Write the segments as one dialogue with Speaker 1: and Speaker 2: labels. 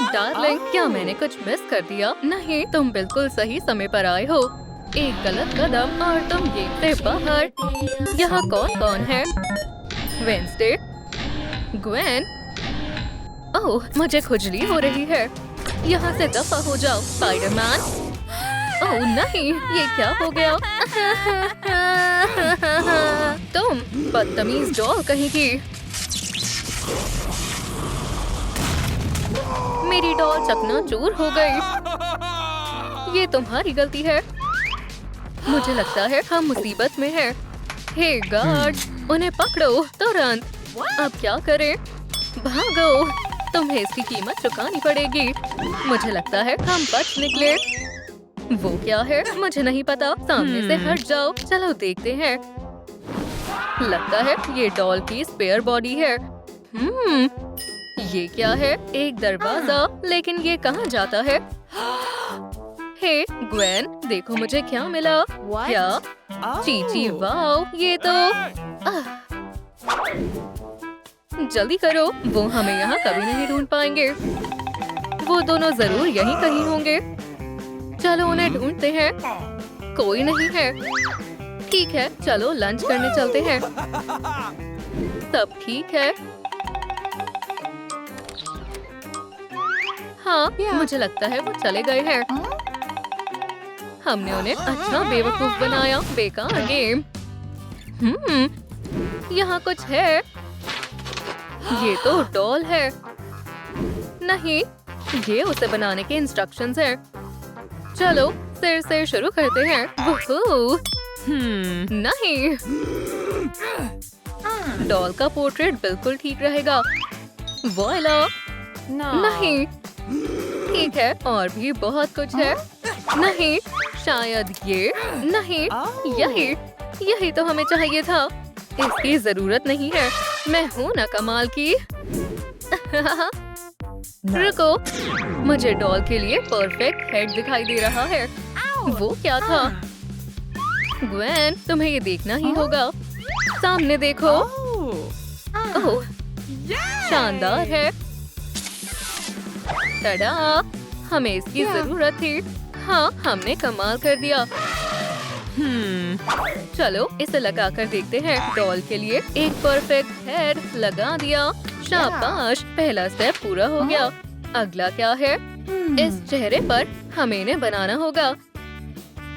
Speaker 1: Darling, क्या मैंने कुछ मिस कर दिया? नहीं, तुम बिल्कुल सही समय पर आए हो। एक गलत कदम और तुम गेम से बाहर। यहाँ कौन कौन है? Wednesday, Gwen. ओह, मुझे खुजली हो रही है। यहाँ से दफा हो जाओ, स्पाइडरमैन। ओह नहीं, ये क्या हो गया? तुम बदतमीज डॉल कहीं की। मेरी डॉल चकनाचूर हो गई। ये तुम्हारी गलती है। मुझे लगता है हम मुसीबत में हैं। हे गार्ड, उन्हें पकड़ो तुरंत। अब क्या करें? भागो, तुम्हें इसकी कीमत चुकानी पड़ेगी। मुझे लगता है हम बच निकले। वो क्या है? मुझे नहीं पता। सामने से हट जाओ। चलो देखते हैं। लगता है ये डॉल की स्पेयर बॉडी है। ये क्या है? एक दरवाजा, लेकिन ये कहाँ जाता है? हे ग्वेन, देखो मुझे क्या मिला। क्या? चीची, वाओ, ये तो जल्दी करो, वो हमें यहाँ कभी नहीं ढूंढ पाएंगे। वो दोनों जरूर यहीं कहीं होंगे। चलो उन्हें ढूंढते हैं। कोई नहीं है। ठीक है, चलो लंच करने चलते हैं। सब ठीक है। हाँ, मुझे लगता है वो चले गए हैं। हमने उन्हें अच्छा बेवकूफ बनाया। बेकार गेम। यहाँ कुछ है। ये तो डॉल है। नहीं, ये उसे बनाने के इंस्ट्रक्शंस हैं। चलो फिर से शुरू करते हैं। वूहू! नहीं, डॉल का पोर्ट्रेट बिल्कुल ठीक रहेगा। वॉयला! नहीं, ठीक है, और भी बहुत कुछ है। नहीं, शायद ये। नहीं, यही तो हमें चाहिए था। इसकी जरूरत नहीं है। मैं हूँ ना कमाल की। रुको, मुझे डॉल के लिए परफेक्ट हेड दिखाई दे रहा है। वो क्या था? ग्वेन, तुम्हें ये देखना ही होगा। सामने देखो। ओह, शानदार है। टडा! हमें इसकी जरूरत थी। हाँ, हमने कमाल कर दिया। चलो इसे लगा कर देखते हैं। डॉल के लिए एक परफेक्ट हेड लगा दिया। शाबाश, पहला स्टेप पूरा हो गया। अगला क्या है? इस चेहरे पर हमें इन्हें बनाना होगा।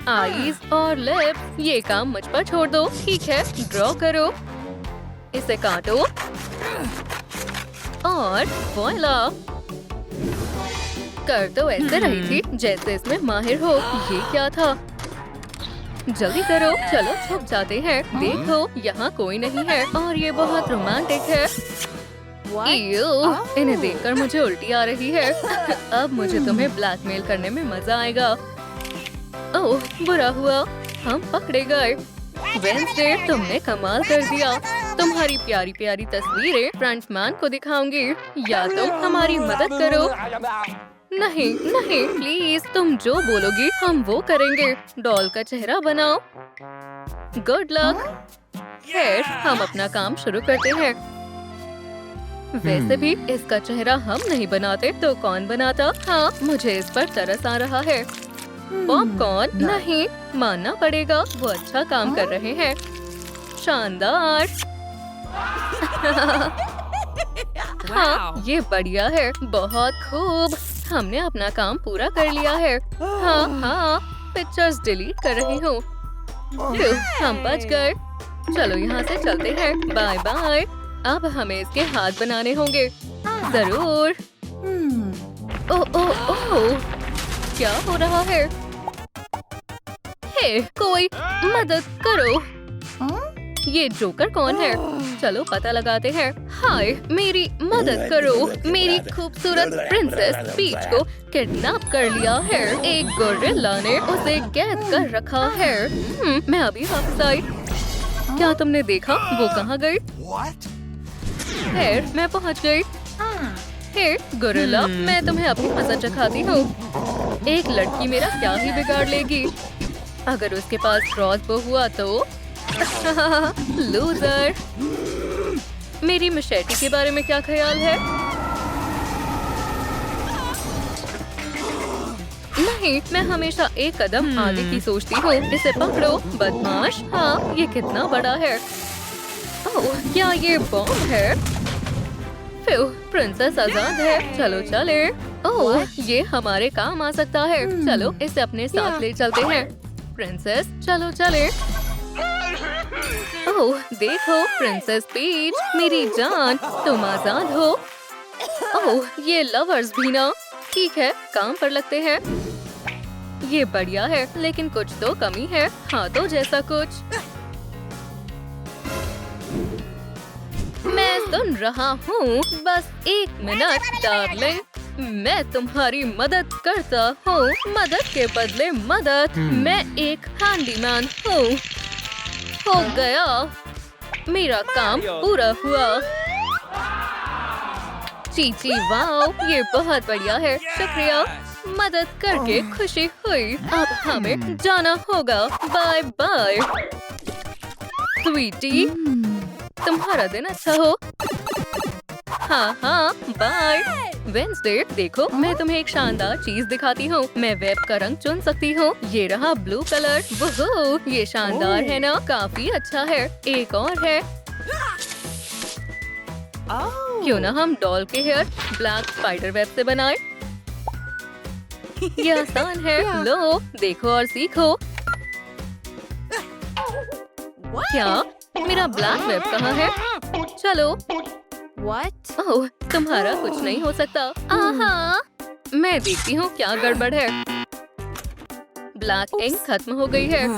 Speaker 1: आईज और लिप्स। ये काम मुझ पर छोड़ दो। ठीक है, ड्रॉ करो। इसे काटो और वॉइला! कर तो ऐसे रही थी जैसे इसमें माहिर हो। ये क्या था? जल्दी करो। चलो छुप जाते हैं। देखो, यहाँ कोई नहीं है और ये बहुत रोमांटिक है। इन्हें देखकर मुझे उल्टी आ रही है। अब मुझे तुम्हें ब्लैकमेल करने में मजा आएगा। ओह, बुरा हुआ, हम पकड़े गए। वेंसडे, तुमने कमाल कर दिया। तुम्हारी प्यारी प्यारी तस्वीरें फ्रंटमैन को दिखाऊंगी। या तुम हमारी मदद करो। नहीं, प्लीज, तुम जो बोलोगी हम वो करेंगे। डॉल का चेहरा बनाओ। Good luck. खैर, हम अपना काम शुरू करते हैं। वैसे भी इसका चेहरा हम नहीं बनाते तो कौन बनाता? हाँ, मुझे इस पर तरस आ रहा है। पॉपकॉर्न? नहीं, मानना पड़ेगा, वो अच्छा काम कर रहे हैं। शानदार। हाँ, ये बढ़िया है। बहुत खूब, हमने अपना काम पूरा कर लिया है। हाँ, पिक्चर्स डिलीट कर रही हूँ। हम बच गए। चलो यहाँ से चलते हैं। Bye bye. अब हमें इसके हाथ बनाने होंगे। जरूर। ओह, क्या हो रहा है? हे, कोई मदद करो। ये जोकर कौन है? चलो पता लगाते हैं। हाय, मेरी मदद करो। मेरी खूबसूरत प्रिंसेस पीच को किडनैप कर लिया है। एक गोरिल्ला ने उसे कैद कर रखा है। मैं अभी वापस आई। क्या तुमने देखा? वो कहाँ गई? खैर, मैं पहुँच गई। हे गोरिल्ला, मैं तुम्हें अपनी मजा चखाती हूँ। एक लड़की मेरा क्या ही बिगाड़ लेगी। अगर उसके पास क्रॉसबो हुआ तो लूजर। मेरी मशेटी के बारे में क्या ख्याल है? नहीं, मैं हमेशा एक कदम आगे की सोचती हूँ। इसे पकड़ो बदमाश। हाँ, ये कितना बड़ा है। ओह, क्या ये बॉम्ब है? फिर प्रिंसेस आजाद है। चलो चले। ओह, ये हमारे काम आ सकता है। चलो इसे अपने साथ ले चलते हैं। प्रिंसेस चलो चले। ओह देखो प्रिंसेस पीच, मेरी जान, तुम आजाद हो। ओह ये लवर्स भी ना। ठीक है, काम पर लगते हैं। ये बढ़िया है, लेकिन कुछ तो कमी है। हाथों जैसा कुछ। मैं सुन रहा हूँ। बस 1 मिनट डार्लिंग, मैं तुम्हारी मदद करता हूँ। मदद के बदले मदद। मैं एक हैंडीमैन हूँ। हो गया, मेरा काम पूरा हुआ। चीची वाओ, ये बहुत बढ़िया है। शुक्रिया, मदद करके खुशी हुई। अब हमें जाना होगा। बाय बाय स्वीटी, तुम्हारा दिन अच्छा हो। हाँ हाँ बाय। वेंसडे देखो, मैं तुम्हें एक शानदार चीज दिखाती हूँ। मैं वेब का रंग चुन सकती हूँ। ये रहा ब्लू कलर। वो ये शानदार है ना? काफी अच्छा है। एक और है। क्यों ना हम डॉल के हेयर ब्लैक स्पाइडर वेब से बनाएं? ये आसान है। लो देखो और सीखो। क्या मेरा ब्लैक वेब कहाँ है? चलो। What? ओह, तुम्हारा कुछ नहीं हो सकता। आहा, मैं देखती हूँ क्या गड़बड़ है। ब्लैक इंक खत्म हो गई है।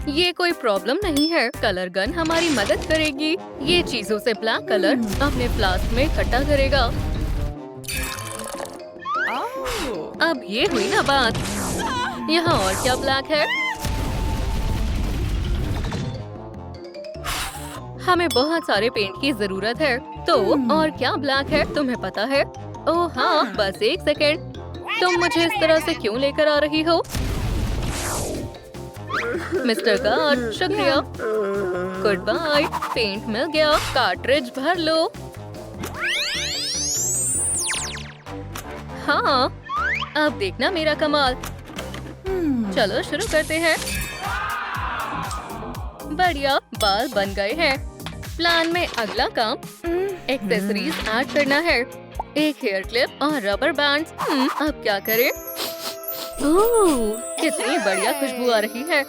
Speaker 1: ये कोई प्रॉब्लम नहीं है। कलर गन हमारी मदद करेगी। ये चीजों से ब्लैक कलर अपने फ्लास्क में इकट्ठा करेगा। अब ये हुई ना बात। यहाँ और क्या ब्लैक है? हमें बहुत सारे पेंट की जरूरत है। तो और क्या ब्लैक है तुम्हें पता है? ओह हाँ, बस 1 सेकेंड। तुम मुझे इस तरह से क्यों लेकर आ रही हो? मिस्टर गार्ड, शुक्रिया। Goodbye. पेंट मिल गया। कार्ट्रिज भर लो। हाँ, अब देखना मेरा कमाल। चलो शुरू करते हैं। बढ़िया, बाल बन गए हैं। प्लान में अगला काम एक्सेसरीज ऐड करना है। एक हेयर क्लिप और रबर बैंड्स। अब क्या करें? कितनी बढ़िया खुशबू आ रही है।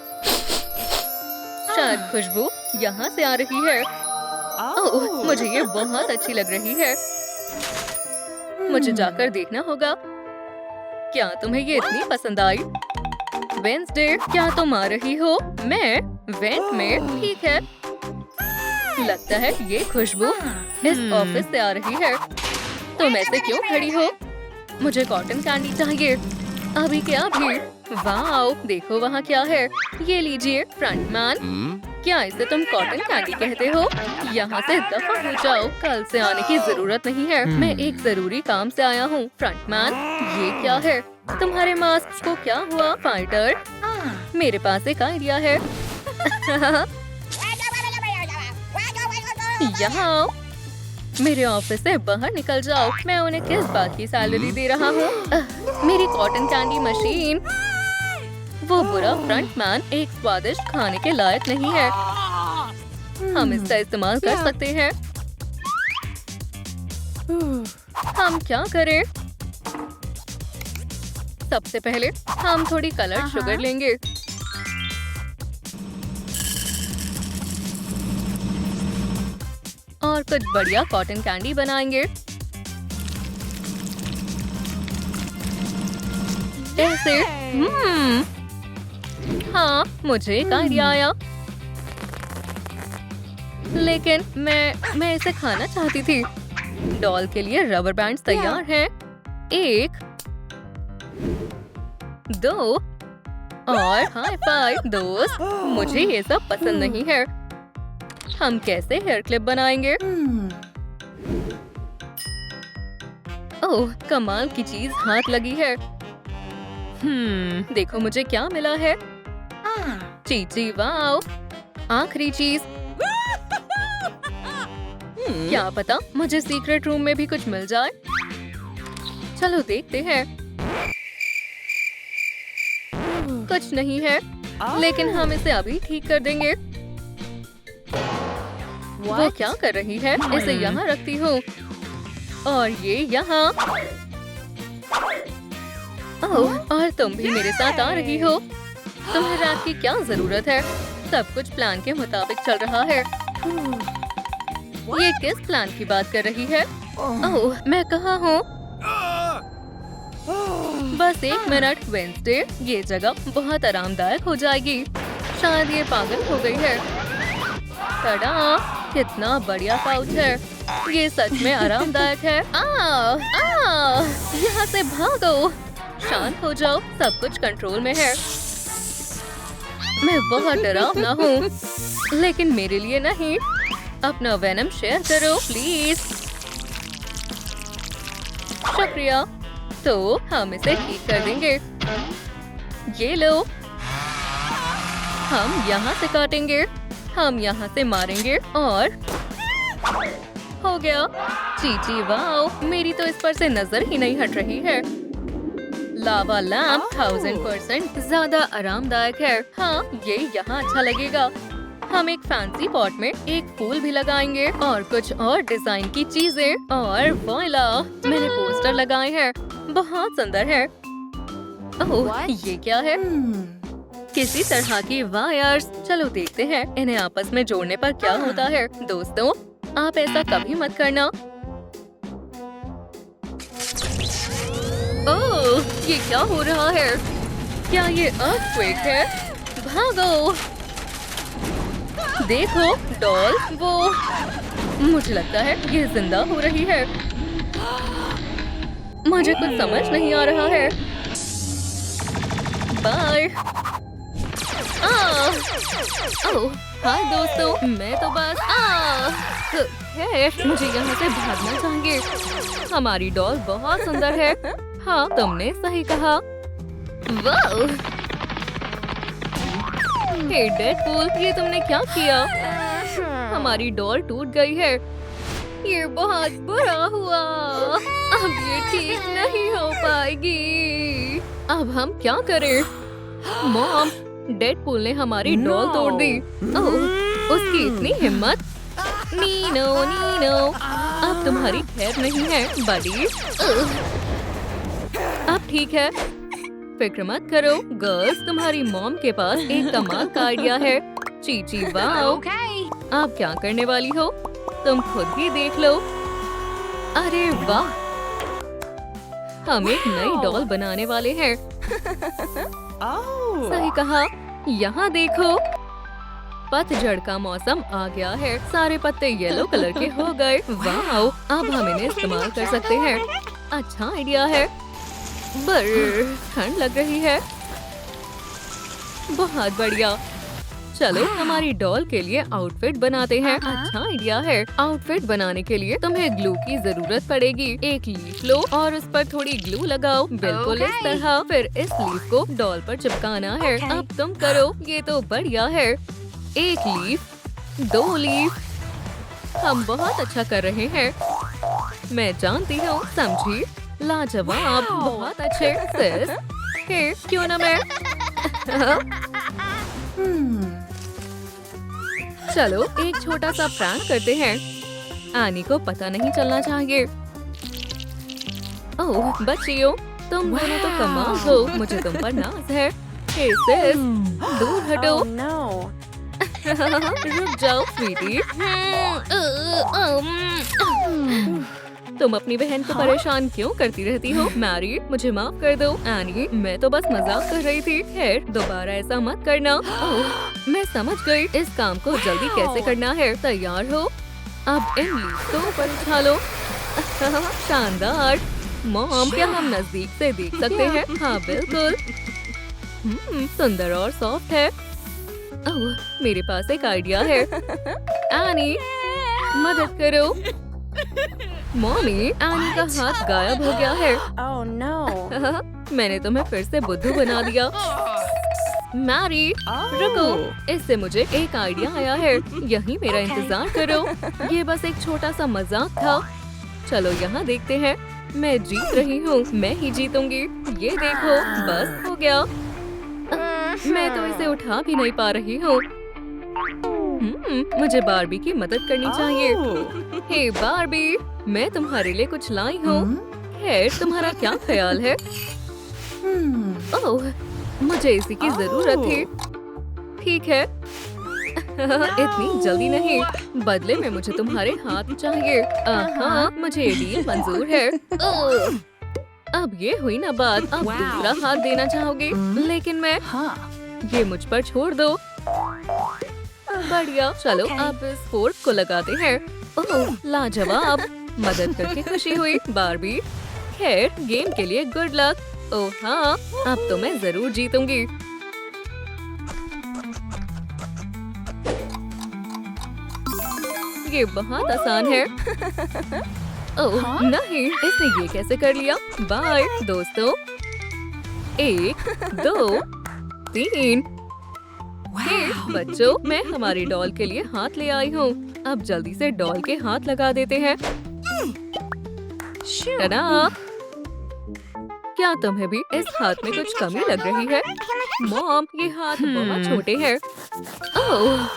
Speaker 1: शायद खुशबू यहाँ से आ रही है। ओह, मुझे ये बहुत अच्छी लग रही है। मुझे जाकर देखना होगा। क्या तुम्हें ये इतनी पसंद आई? वेंसडे, क्या तुम आ रही हो? मैं वेंट में। ठीक है, लगता है ये खुशबू इस ऑफिस से आ रही है। तुम ऐसे क्यों खड़ी हो? मुझे कॉटन कैंडी चाहिए। अभी क्या भी? वाओ, देखो वहाँ क्या है। ये लीजिए फ्रंटमैन। क्या इसे तुम कॉटन कैंडी कहते हो? यहाँ से दफा हो जाओ। कल से आने की जरूरत नहीं है। मैं एक जरूरी काम से आया हूँ। फ्रंटमैन, ये क्या है? तुम्हारे मास्क को क्या हुआ? फाइटर, मेरे पास एक आइडिया है। यहाँ मेरे ऑफिस से बाहर निकल जाओ। मैं उन्हें किस बात की सैलरी दे रहा हूँ? मेरी कॉटन कैंडी मशीन। वो बुरा फ्रंटमैन एक स्वादिष्ट खाने के लायक नहीं है। हम इसका इस्तेमाल कर सकते हैं। हम क्या करें? सबसे पहले हम थोड़ी कलर्ड शुगर लेंगे। और कुछ बढ़िया कॉटन कैंडी बनाएंगे। ऐसे। हाँ, मुझे एक आइडिया आया। लेकिन मैं इसे खाना चाहती थी। डॉल के लिए रबर बैंड्स तैयार हैं। 1, 2 और हाई फाइव दोस्त। मुझे ये सब पसंद नहीं है। हम कैसे हेयर क्लिप बनाएंगे? ओह, कमाल की चीज हाथ लगी है। देखो मुझे क्या मिला है। चीची वाओ, आखिरी चीज। क्या पता मुझे सीक्रेट रूम में भी कुछ मिल जाए। चलो देखते हैं। कुछ नहीं है, लेकिन हम इसे अभी ठीक कर देंगे। वो क्या कर रही है? इसे यहाँ रखती हूँ और ये यहाँ। ओह, और तुम भी मेरे साथ आ रही हो। तुम्हें रात की क्या जरूरत है? सब कुछ प्लान के मुताबिक चल रहा है। ये किस प्लान की बात कर रही है? ओह, मैं कहाँ हूँ? बस 1 मिनट वेंसडे, ये जगह बहुत आरामदायक हो जाएगी। शायद ये पागल हो गई है। टडा, कितना बढ़िया काउच है। ये सच में आरामदायक है। यहाँ से भागो। शांत हो जाओ, सब कुछ कंट्रोल में है। मैं बहुत डरावना हूँ, लेकिन मेरे लिए नहीं। अपना वेनम शेयर करो प्लीज। शुक्रिया। तो हम इसे ठीक कर देंगे। ये लो। हम यहाँ से काटेंगे, हम यहाँ से मारेंगे और हो गया। चीची वाओ, मेरी तो इस पर से नजर ही नहीं हट रही है। लावा लैम्प 1000% ज्यादा आरामदायक है। हाँ, ये यहाँ अच्छा लगेगा। हम एक फैंसी पॉट में एक फूल भी लगाएंगे और कुछ और डिजाइन की चीजें। और वॉइला, मैंने पोस्टर लगाए हैं, बहुत सुंदर है। ओह, ये क्या है? किसी तरह की वायर्स। चलो देखते हैं इन्हें आपस में जोड़ने पर क्या होता है। दोस्तों, आप ऐसा कभी मत करना। ओह, ये क्या हो रहा है? क्या ये अर्थक्वेक है? भागो! देखो डॉल, वो मुझे लगता है ये जिंदा हो रही है। मुझे कुछ समझ नहीं आ रहा है। बाय। ओह, हाय दोस्तों, मैं तो बस है, मुझे यहाँ से भागना चाहिए। हमारी डॉल बहुत सुंदर है। हाँ, तुमने सही कहा। वाह! हे डेडपूल, ये तुमने क्या किया? हमारी डॉल टूट गई है। ये बहुत बुरा हुआ। अब ये ठीक नहीं हो पाएगी। अब हम क्या करें? मॉम, डेडपूल ने हमारी डॉल तोड़ दी। ओह, उसकी इतनी हिम्मत। नीनो, नीनो, अब तुम्हारी खैर नहीं है बड़ी। अब ठीक है, फिक्र मत करो गर्ल्स, तुम्हारी मॉम के पास एक कमाल का आइडिया है। चीची वाओ, आप क्या करने वाली हो? तुम खुद ही देख लो। अरे वाह, हम एक नई डॉल बनाने वाले हैं। सही कहा। यहाँ देखो, पतझड़ का मौसम आ गया है। सारे पत्ते येलो कलर के हो गए। वाओ, अब हम इन्हें इस्तेमाल कर सकते हैं। अच्छा आइडिया है। पर ठंड लग रही है। बहुत बढ़िया। चलो हमारी डॉल के लिए आउटफिट बनाते हैं। अच्छा आइडिया है। आउटफिट बनाने के लिए तुम्हें ग्लू की जरूरत पड़ेगी। एक लीफ लो और उस पर थोड़ी ग्लू लगाओ, बिल्कुल इस तरह। फिर इस लीफ को डॉल पर चिपकाना है। अब तुम करो, ये तो बढ़िया है। एक लीफ, 2 लीफ। हम बहुत अच्छा कर रहे हैं। मैं जानती हूँ, समझी? लाजवाब, बहुत अच्छे सिस। हे, क्यों ना मैं? चलो एक छोटा सा प्रैंक करते हैं। आनी को पता नहीं चलना चाहिए। ओह बच्चियों, तुम दोनों तो कमाल हो। मुझे तुम पर नाज है। हे सिस, दूर हटो। रुक जाओ स्वीटी। तुम अपनी बहन को परेशान क्यों करती रहती हो? मैरी, मुझे माफ कर दो। एनी, मैं तो बस मजाक कर रही थी। खैर, दोबारा ऐसा मत करना। ओह, मैं समझ गई। इस काम को जल्दी कैसे करना है। तैयार हो? अब इन लीफ को ऊपर उठा लो। शानदार। मॉम, क्या हम नजदीक से देख सकते हैं? हाँ बिल्कुल। सुंदर और सॉफ्ट है। ओह, मेरे पास एक आइडिया है। एनी, मदद करो। मॉमी, एनी का हाथ गायब हो गया है।
Speaker 2: Oh no!
Speaker 1: मैंने तुम्हें फिर से बुद्धू बना दिया। मैरी, रुको, इससे मुझे एक आइडिया आया है। यही मेरा इंतजार करो। ये बस एक छोटा सा मजाक था। चलो यहाँ देखते हैं। मैं जीत रही हूँ। मैं ही जीतूंगी। ये देखो, बस हो गया। मैं तो इसे उठा भी नहीं पा रही हूँ। मुझे बार्बी की मदद करनी चाहिए। हे बार्बी, मैं तुम्हारे लिए कुछ लाई हूँ। खैर, तुम्हारा क्या ख्याल है? ओह, मुझे इसी की जरूरत थी। ठीक है। इतनी जल्दी नहीं, बदले में मुझे तुम्हारे हाथ चाहिए। हाँ, मुझे ये डील मंजूर है। ओह, अब ये हुई ना बात। अब दूसरा हाथ देना चाहोगे, लेकिन मैं ये मुझ पर छोड़ दो। बढ़िया, चलो अब इस फोर्क को लगाते हैं। ओह, लाजवाब, मदद करके खुशी हुई बार्बी। खैर, गेम के लिए गुड लक। ओह हाँ, अब तो मैं जरूर जीतूंगी। ये बहुत आसान है। ओह नहीं, इसने ये कैसे कर लिया? बाय दोस्तों। 1 2 3। हे बच्चों, मैं हमारी डॉल के लिए हाथ ले आई हूँ। अब जल्दी से डॉल के हाथ लगा देते हैं। टडा! क्या तुम्हें भी इस हाथ में कुछ कमी लग रही है? मॉम, ये हाथ बहुत छोटे हैं। ओह,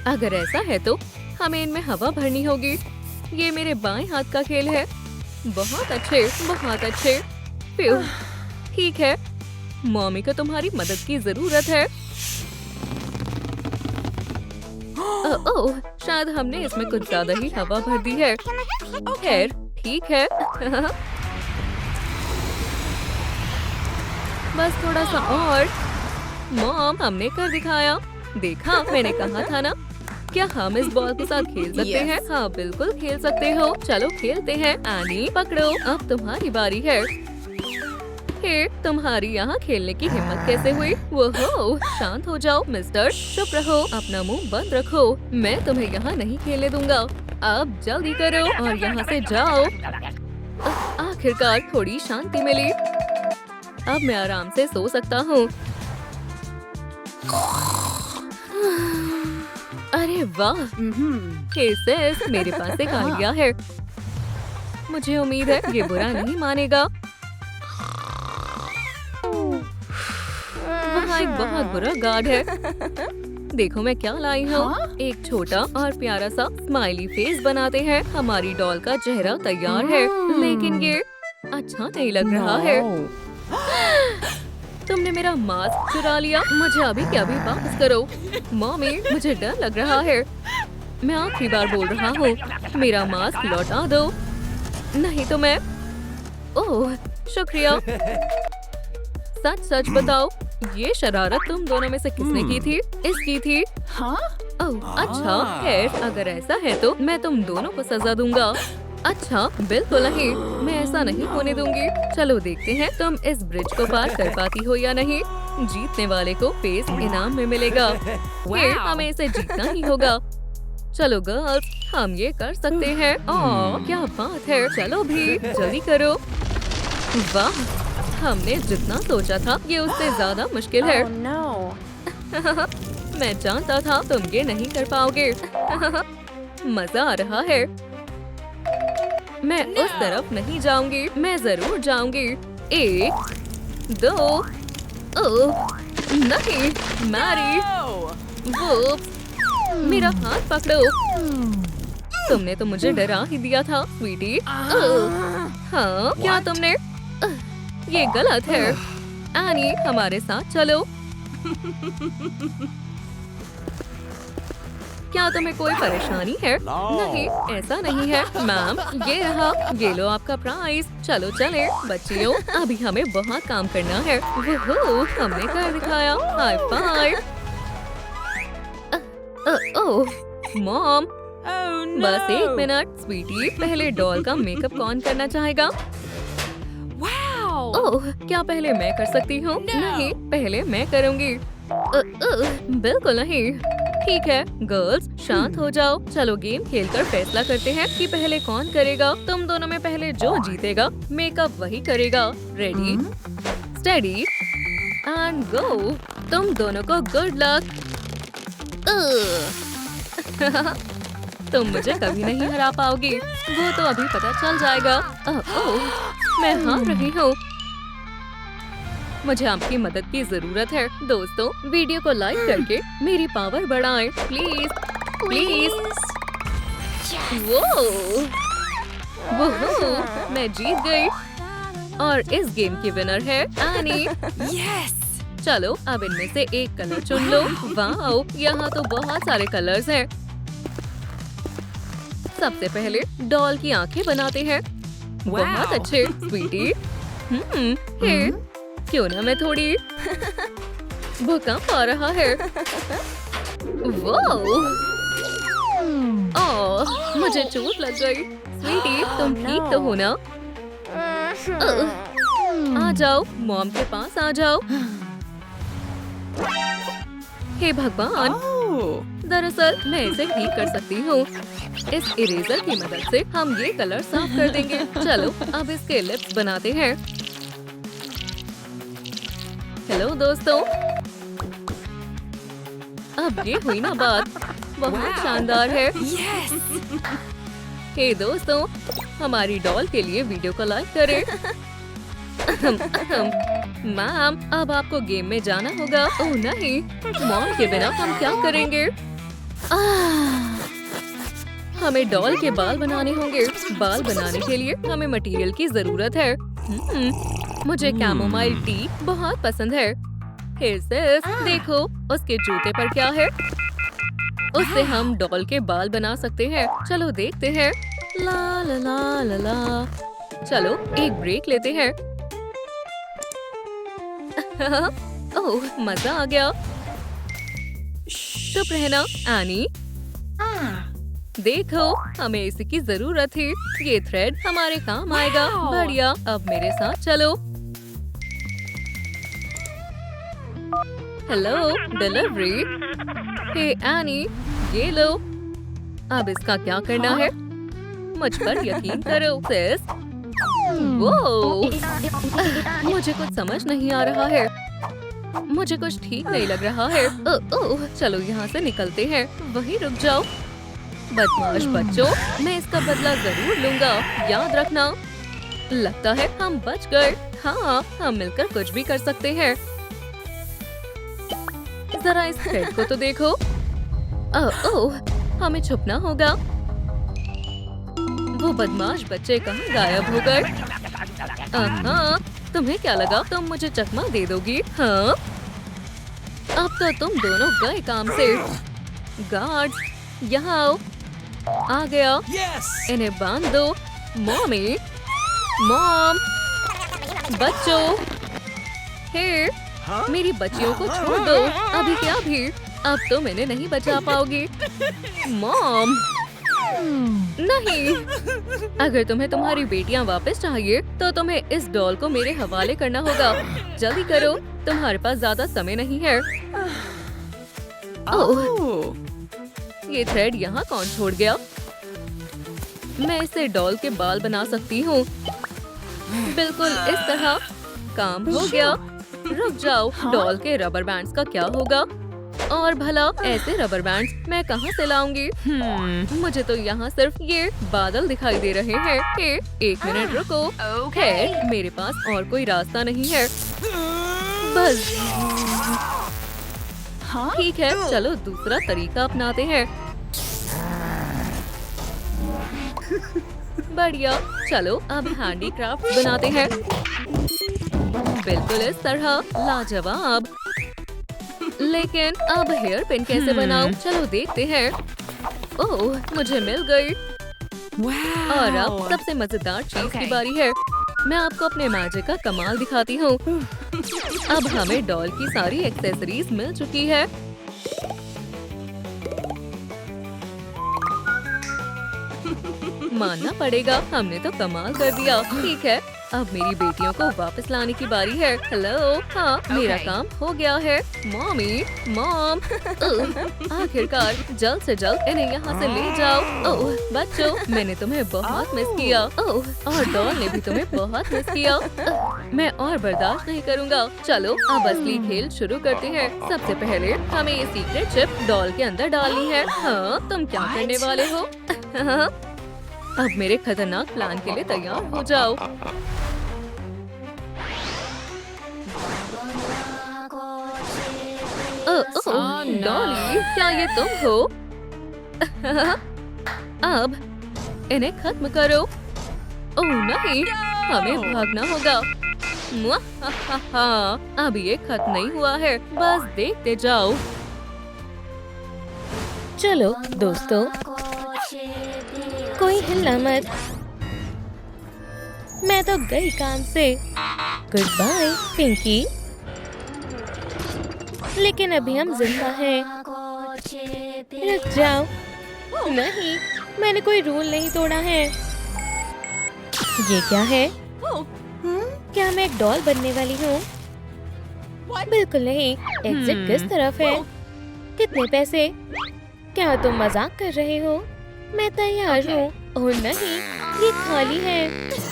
Speaker 1: अगर ऐसा है तो हमें इनमें हवा भरनी होगी। ये मेरे बाएं हाथ का खेल है। बहुत अच्छे, बहुत अच्छे। प्यूह, ठीक है, मॉमी को तुम्हारी मदद की जरूरत है। ओह, शायद हमने इसमें कुछ ज्यादा ही हवा भर दी है। खैर, ठीक है। बस थोड़ा सा और। मॉम, हमने कर दिखाया। देखा, मैंने कहा था ना। क्या हम इस बॉल के साथ खेल सकते हैं? हाँ, बिल्कुल खेल सकते हो। चलो खेलते हैं। एनी, पकड़ो, अब तुम्हारी बारी है। हे, तुम्हारी यहाँ खेलने की हिम्मत कैसे हुई? वो शांत हो जाओ मिस्टर, चुप रहो, अपना मुंह बंद रखो। मैं तुम्हें यहाँ नहीं खेलने दूंगा। अब जल्दी करो और यहाँ से जाओ। आखिरकार थोड़ी शांति मिली। अब मैं आराम से सो सकता हूँ। अरे वाह! हे सेस, मेरे पास एक आइडिया है। मुझे उम्मीद है ये बुरा नहीं मानेगा। वहाँ एक बहुत बुरा गार्ड है। देखो मैं क्या लाई हूँ। एक छोटा और प्यारा सा स्माइली फेस बनाते हैं। हमारी डॉल का चेहरा तैयार है, लेकिन ये अच्छा नहीं लग रहा है। तुमने मेरा मास्क चुरा लिया। मुझे अभी के अभी वापस करो। मॉमी, मुझे डर लग रहा है। मैं आखिरी बार बोल रहा हूँ, मेरा मास्क लौटा दो, नहीं तो मैं। ओह, शुक्रिया। सच सच बताओ, ये शरारत तुम दोनों में से किसने की थी? इसकी थी। हाँ? ओह, अच्छा। खैर, अगर ऐसा है तो मैं तुम दोनों को सजा दूंगा। अच्छा, बिल्कुल नहीं, मैं ऐसा नहीं होने दूंगी। चलो देखते हैं तुम इस ब्रिज को पार कर पाती हो या नहीं। जीतने वाले को फेस इनाम में मिलेगा। ये हमें इसे जीतना ही होगा। चलो गर्ल्स, हम ये कर सकते हैं। ओह, क्या बात है। चलो भी, जल्दी करो। वाह, हमने जितना सोचा था ये उससे ज्यादा मुश्किल है। मैं जानता था तुम ये नहीं कर पाओगे। मजा आ रहा है। मैं उस तरफ नहीं जाऊंगी, मैं जरूर जाऊंगी। 1 2। ओह नहीं, मैरी, वो मेरा हाथ पकड़ो। तुमने तो मुझे डरा ही दिया था स्वीटी। हाँ, क्या तुमने? ये गलत है। एनी, हमारे साथ चलो। क्या तुम्हें कोई परेशानी है? नहीं, ऐसा नहीं है मैम। ये रहा, ये लो आपका प्राइज। चलो चले बच्चियों, अभी हमें बहुत काम करना है। वो हमने कर दिखाया। High five. ओह मॉम, बस 1 मिनट स्वीटी, पहले डॉल का मेकअप कौन करना चाहेगा? ओह, क्या पहले मैं कर सकती हूँ? नहीं, पहले मैं करूँगी। बिल्कुल नहीं। ठीक है गर्ल्स, शांत हो जाओ। चलो गेम खेलकर फैसला करते हैं कि पहले कौन करेगा। तुम दोनों में पहले जो जीतेगा मेकअप वही करेगा। Ready, steady and go. तुम दोनों को गुड लक। तुम मुझे कभी नहीं हरा पाओगी, वो तो अभी पता चल जाएगा। ओह, मैं हार रही हूँ। मुझे आपकी मदद की जरूरत है। दोस्तों, वीडियो को लाइक करके मेरी पावर बढ़ाएं, प्लीज प्लीज। वो मैं जीत गई और इस गेम की विनर है एनी।
Speaker 2: Yes!
Speaker 1: चलो अब इनमें से एक कलर चुन लो। वाओ, यहाँ तो बहुत सारे कलर्स हैं। सबसे पहले डॉल की आंखें बनाते हैं। बहुत अच्छे स्वीटी। हे, क्यों ना मैं थोड़ी भूकंप आ रहा है। वाओ, ओह, मुझे चोट लग गई। स्वीटी, तुम ठीक तो हो ना? आ जाओ, मॉम के पास आ जाओ। हे भगवान, दरअसल मैं इसे ठीक कर सकती हूँ। इस इरेजर की मदद से हम ये कलर साफ कर देंगे। चलो अब इसके लिप्स बनाते हैं। हेलो दोस्तों, अब ये हुई ना बात, बहुत शानदार है।
Speaker 2: Yes!
Speaker 1: हे दोस्तों, हमारी डॉल के लिए वीडियो को लाइक करें। मैम, अब आपको गेम में जाना होगा। ओह नहीं, मॉम के बिना हम क्या करेंगे? हमें डॉल के बाल बनाने होंगे। बाल बनाने के लिए हमें मटेरियल की जरूरत है। मुझे कैमोमाइल टी बहुत पसंद है। हे सिस, देखो उसके जूते पर क्या है। उससे हम डॉल के बाल बना सकते हैं। चलो देखते हैं। ला ला ला ला ला। चलो एक ब्रेक लेते हैं। ओह, मजा आ गया। चुप रहना एनी। देखो, हमें इसकी जरूरत थी। ये थ्रेड हमारे काम आएगा। बढ़िया, अब मेरे साथ चलो। Hello delivery. हे एनी, ये लो। अब इसका क्या करना है? मुझ पर यकीन करो सिस। वो मुझे कुछ समझ नहीं आ रहा है। मुझे कुछ ठीक नहीं लग रहा है। ओह, चलो यहाँ से निकलते हैं। वहीं रुक जाओ। बदमाश बच्चों, मैं इसका बदला जरूर लूंगा, याद रखना। लगता है हम बच गए। हाँ, हम मिलकर कुछ भी कर सकते हैं। जरा इस थ्रेड को तो देखो। ओह, हमें छुपना होगा। वो बदमाश बच्चे कहाँ गायब हो गए? हाँ, तुम्हें क्या लगा तुम मुझे चकमा दे दोगी? हाँ, अब तो तुम दोनों गए काम से। गार्ड्स, यहाँ आओ। आ गया। इन्हें बांध दो। मॉमी, मॉम, बच्चों, हे, मेरी बच्चियों को छोड़ दो। अभी क्या भी, अब तुम इन्हें नहीं बचा पाओगी। मॉम, नहीं। अगर तुम्हें तुम्हारी बेटियां वापस चाहिए तो तुम्हें इस डॉल को मेरे हवाले करना होगा। जल्दी करो, तुम्हारे पास ज्यादा समय नहीं है। ओह, ये थ्रेड यहाँ कौन छोड़ गया? मैं इससे डॉल के बाल बना सकती हूँ। बिल्कुल इस तरह। काम हो गया। रुक जाओ, डॉल के रबर बैंड्स का क्या होगा? और भला ऐसे रबर बैंड्स मैं कहाँ से लाऊंगी? मुझे तो यहाँ सिर्फ ये बादल दिखाई दे रहे हैं। एक मिनट रुको। खैर, मेरे पास और कोई रास्ता नहीं है। बस ठीक है, चलो दूसरा तरीका अपनाते हैं। बढ़िया, चलो अब हैंडीक्राफ्ट बनाते हैं। बिल्कुल इस तरह। लाजवाब। लेकिन अब हेयर पिन कैसे बनाऊं? चलो देखते हैं। ओह, मुझे मिल गई। और अब सबसे मजेदार चीज की बारी है। मैं आपको अपने मैजिक का कमाल दिखाती हूँ। अब हमें डॉल की सारी एक्सेसरीज मिल चुकी है। मानना पड़ेगा, हमने तो कमाल कर दिया। ठीक है, अब मेरी बेटियों को वापस लाने की बारी है। हेलो, हाँ, मेरा काम हो गया है। मॉमी, मॉम, आखिरकार जल्द से जल्द इन्हें यहाँ से ले जाओ। ओह बच्चों, मैंने तुम्हें बहुत मिस किया। ओह, और डॉल ने भी तुम्हें बहुत मिस किया। मैं और बर्दाश्त नहीं करूँगा। चलो अब असली खेल शुरू करते हैं। सबसे पहले हमें ये सीक्रेट चिप डॉल के अंदर डालनी है। हाँ, तुम क्या करने वाले हो? अब मेरे खतरनाक प्लान के लिए तैयार हो जाओ। ओह, डॉली, क्या ये तुम हो? अब इन्हें खत्म करो। ओह नहीं, हमें भागना होगा। मुआहाहा, अब ये खत्म नहीं हुआ है, बस देखते जाओ। चलो दोस्तों, कोई हिलना मत। मैं तो गई काम से। Goodbye Pinky. लेकिन अभी हम जिंदा हैं। रुक जाओ। नहीं, मैंने कोई रूल नहीं तोड़ा है। ये क्या है? क्या मैं एक डॉल बनने वाली हूँ? बिल्कुल नहीं। एग्जिट किस तरफ है? कितने पैसे? क्या तुम मजाक कर रहे हो? मैं तैयार हूँ। ओह नहीं, ये खाली है।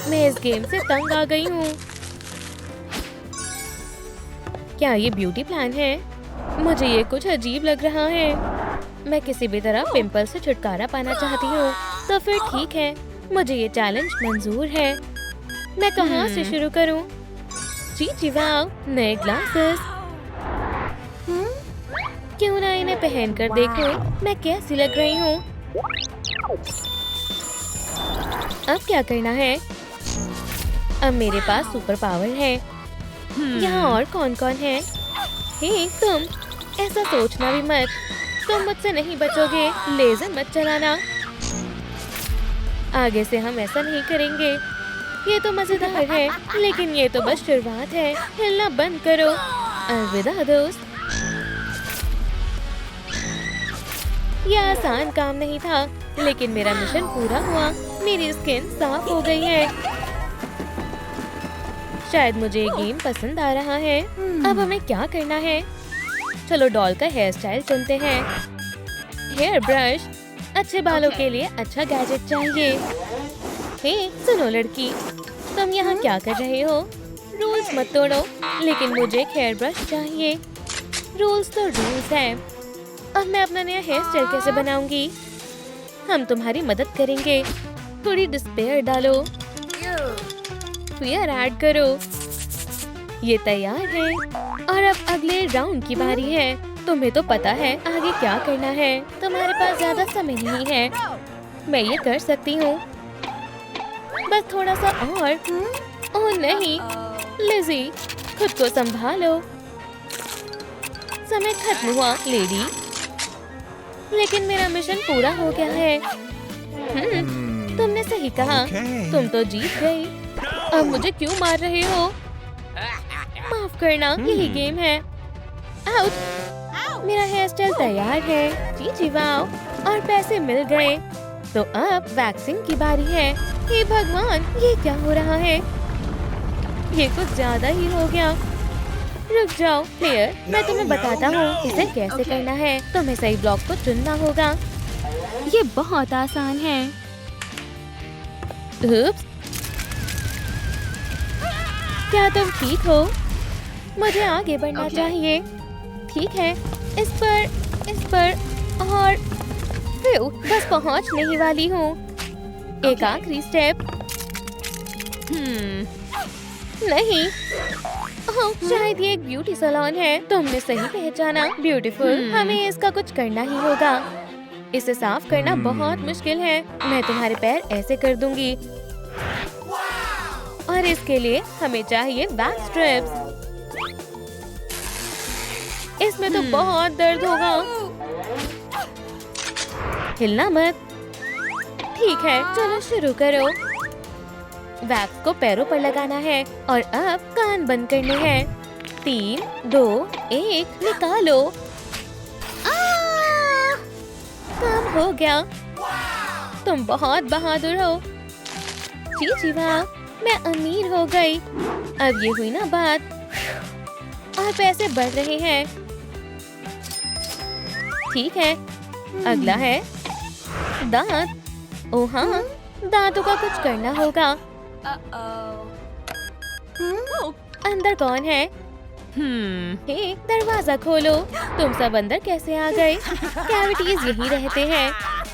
Speaker 1: मैं इस गेम से तंग आ गई हूँ। क्या ये ब्यूटी प्लान है? मुझे ये कुछ अजीब लग रहा है। मैं किसी भी तरह पिंपल से छुटकारा पाना चाहती हूँ। तो फिर ठीक है, मुझे ये चैलेंज मंजूर है। मैं कहाँ से शुरू करूँ? जी वाह, नए ग्लासेस। क्यों ना इन्हें पहनकर देखो मैं कैसी लग रही हूँ। अब क्या करना है? अब मेरे पास सुपर पावर है। यहाँ और कौन कौन है? हे तुम, ऐसा सोचना भी मत। तुम मुझसे नहीं बचोगे। लेजर मत चलाना। आगे से हम ऐसा नहीं करेंगे। ये तो मजेदार है, लेकिन ये तो बस शुरुआत है। हिलना बंद करो। अलविदा दोस्त। यह आसान काम नहीं था, लेकिन मेरा मिशन पूरा हुआ। मेरी स्किन साफ हो गई है। शायद मुझे ये गेम पसंद आ रहा है। अब हमें क्या करना है? चलो डॉल का हेयर स्टाइल चुनते हैं। Hairbrush. अच्छे बालों के लिए अच्छा गैजेट चाहिए। हे सुनो लड़की, तुम यहाँ क्या कर रहे हो? रूल्स मत तोड़ो, लेकिन मुझे एक हेयर ब्रश चाहिए। रूल्स तो रूल्स हैं। अब मैं अपना नया हेयर स्टाइल कैसे बनाऊंगी? हम तुम्हारी मदद करेंगे। थोड़ी डिस्पेयर डालो, फिर ऐड करो। ये तैयार है। और अब अगले राउंड की बारी है। तुम्हें तो पता है आगे क्या करना है। तुम्हारे पास ज्यादा समय नहीं है। मैं ये कर सकती हूँ, बस थोड़ा सा और। ओह नहीं, लिज़ी, खुद को संभालो। समय खत्म हुआ लेडी, लेकिन मेरा मिशन पूरा हो गया है। तुमने सही कहा। तुम तो जीत गई। अब मुझे क्यों मार रहे हो? माफ करना, यही गेम है। आउट। मेरा हेयर स्टाइल तैयार है। जी वाह, और पैसे मिल गए। तो अब वैक्सिंग की बारी है। हे भगवान, ये क्या हो रहा है? ये कुछ ज्यादा ही हो गया। रुक जाओ प्लेयर, मैं तुम्हें बताता हूँ इसे कैसे करना है। तुम्हें सही ब्लॉक को चुनना होगा। ये बहुत आसान है। उप्स। क्या तुम ठीक हो? मुझे आगे बढ़ना चाहिए। ठीक है, इस पर और बस पहुँचने ही वाली हूँ। एक आखिरी स्टेप। नहीं, शायद ये एक ब्यूटी सैलून है। तुमने सही पहचाना। ब्यूटीफुल, हमें इसका कुछ करना ही होगा। इसे साफ करना बहुत मुश्किल है। मैं तुम्हारे पैर ऐसे कर दूंगी, और इसके लिए हमें चाहिए वैक्स स्ट्रिप्स। इसमें तो बहुत दर्द होगा। हिलना मत। ठीक है, चलो शुरू करो। वैक्स को पैरों पर लगाना है और अब कान बंद करने हैं। 3, 2, 1, निकालो। काम हो गया। तुम बहुत बहादुर हो। जी वाह, मैं अमीर हो गई। अब ये हुई ना बात। और पैसे बढ़ रहे हैं। ठीक है, अगला है दांत। ओह हाँ, दांतों का कुछ करना होगा। अंदर कौन है? हे, दरवाजा खोलो। तुम सब अंदर कैसे आ गए? कैविटीज यही रहते हैं।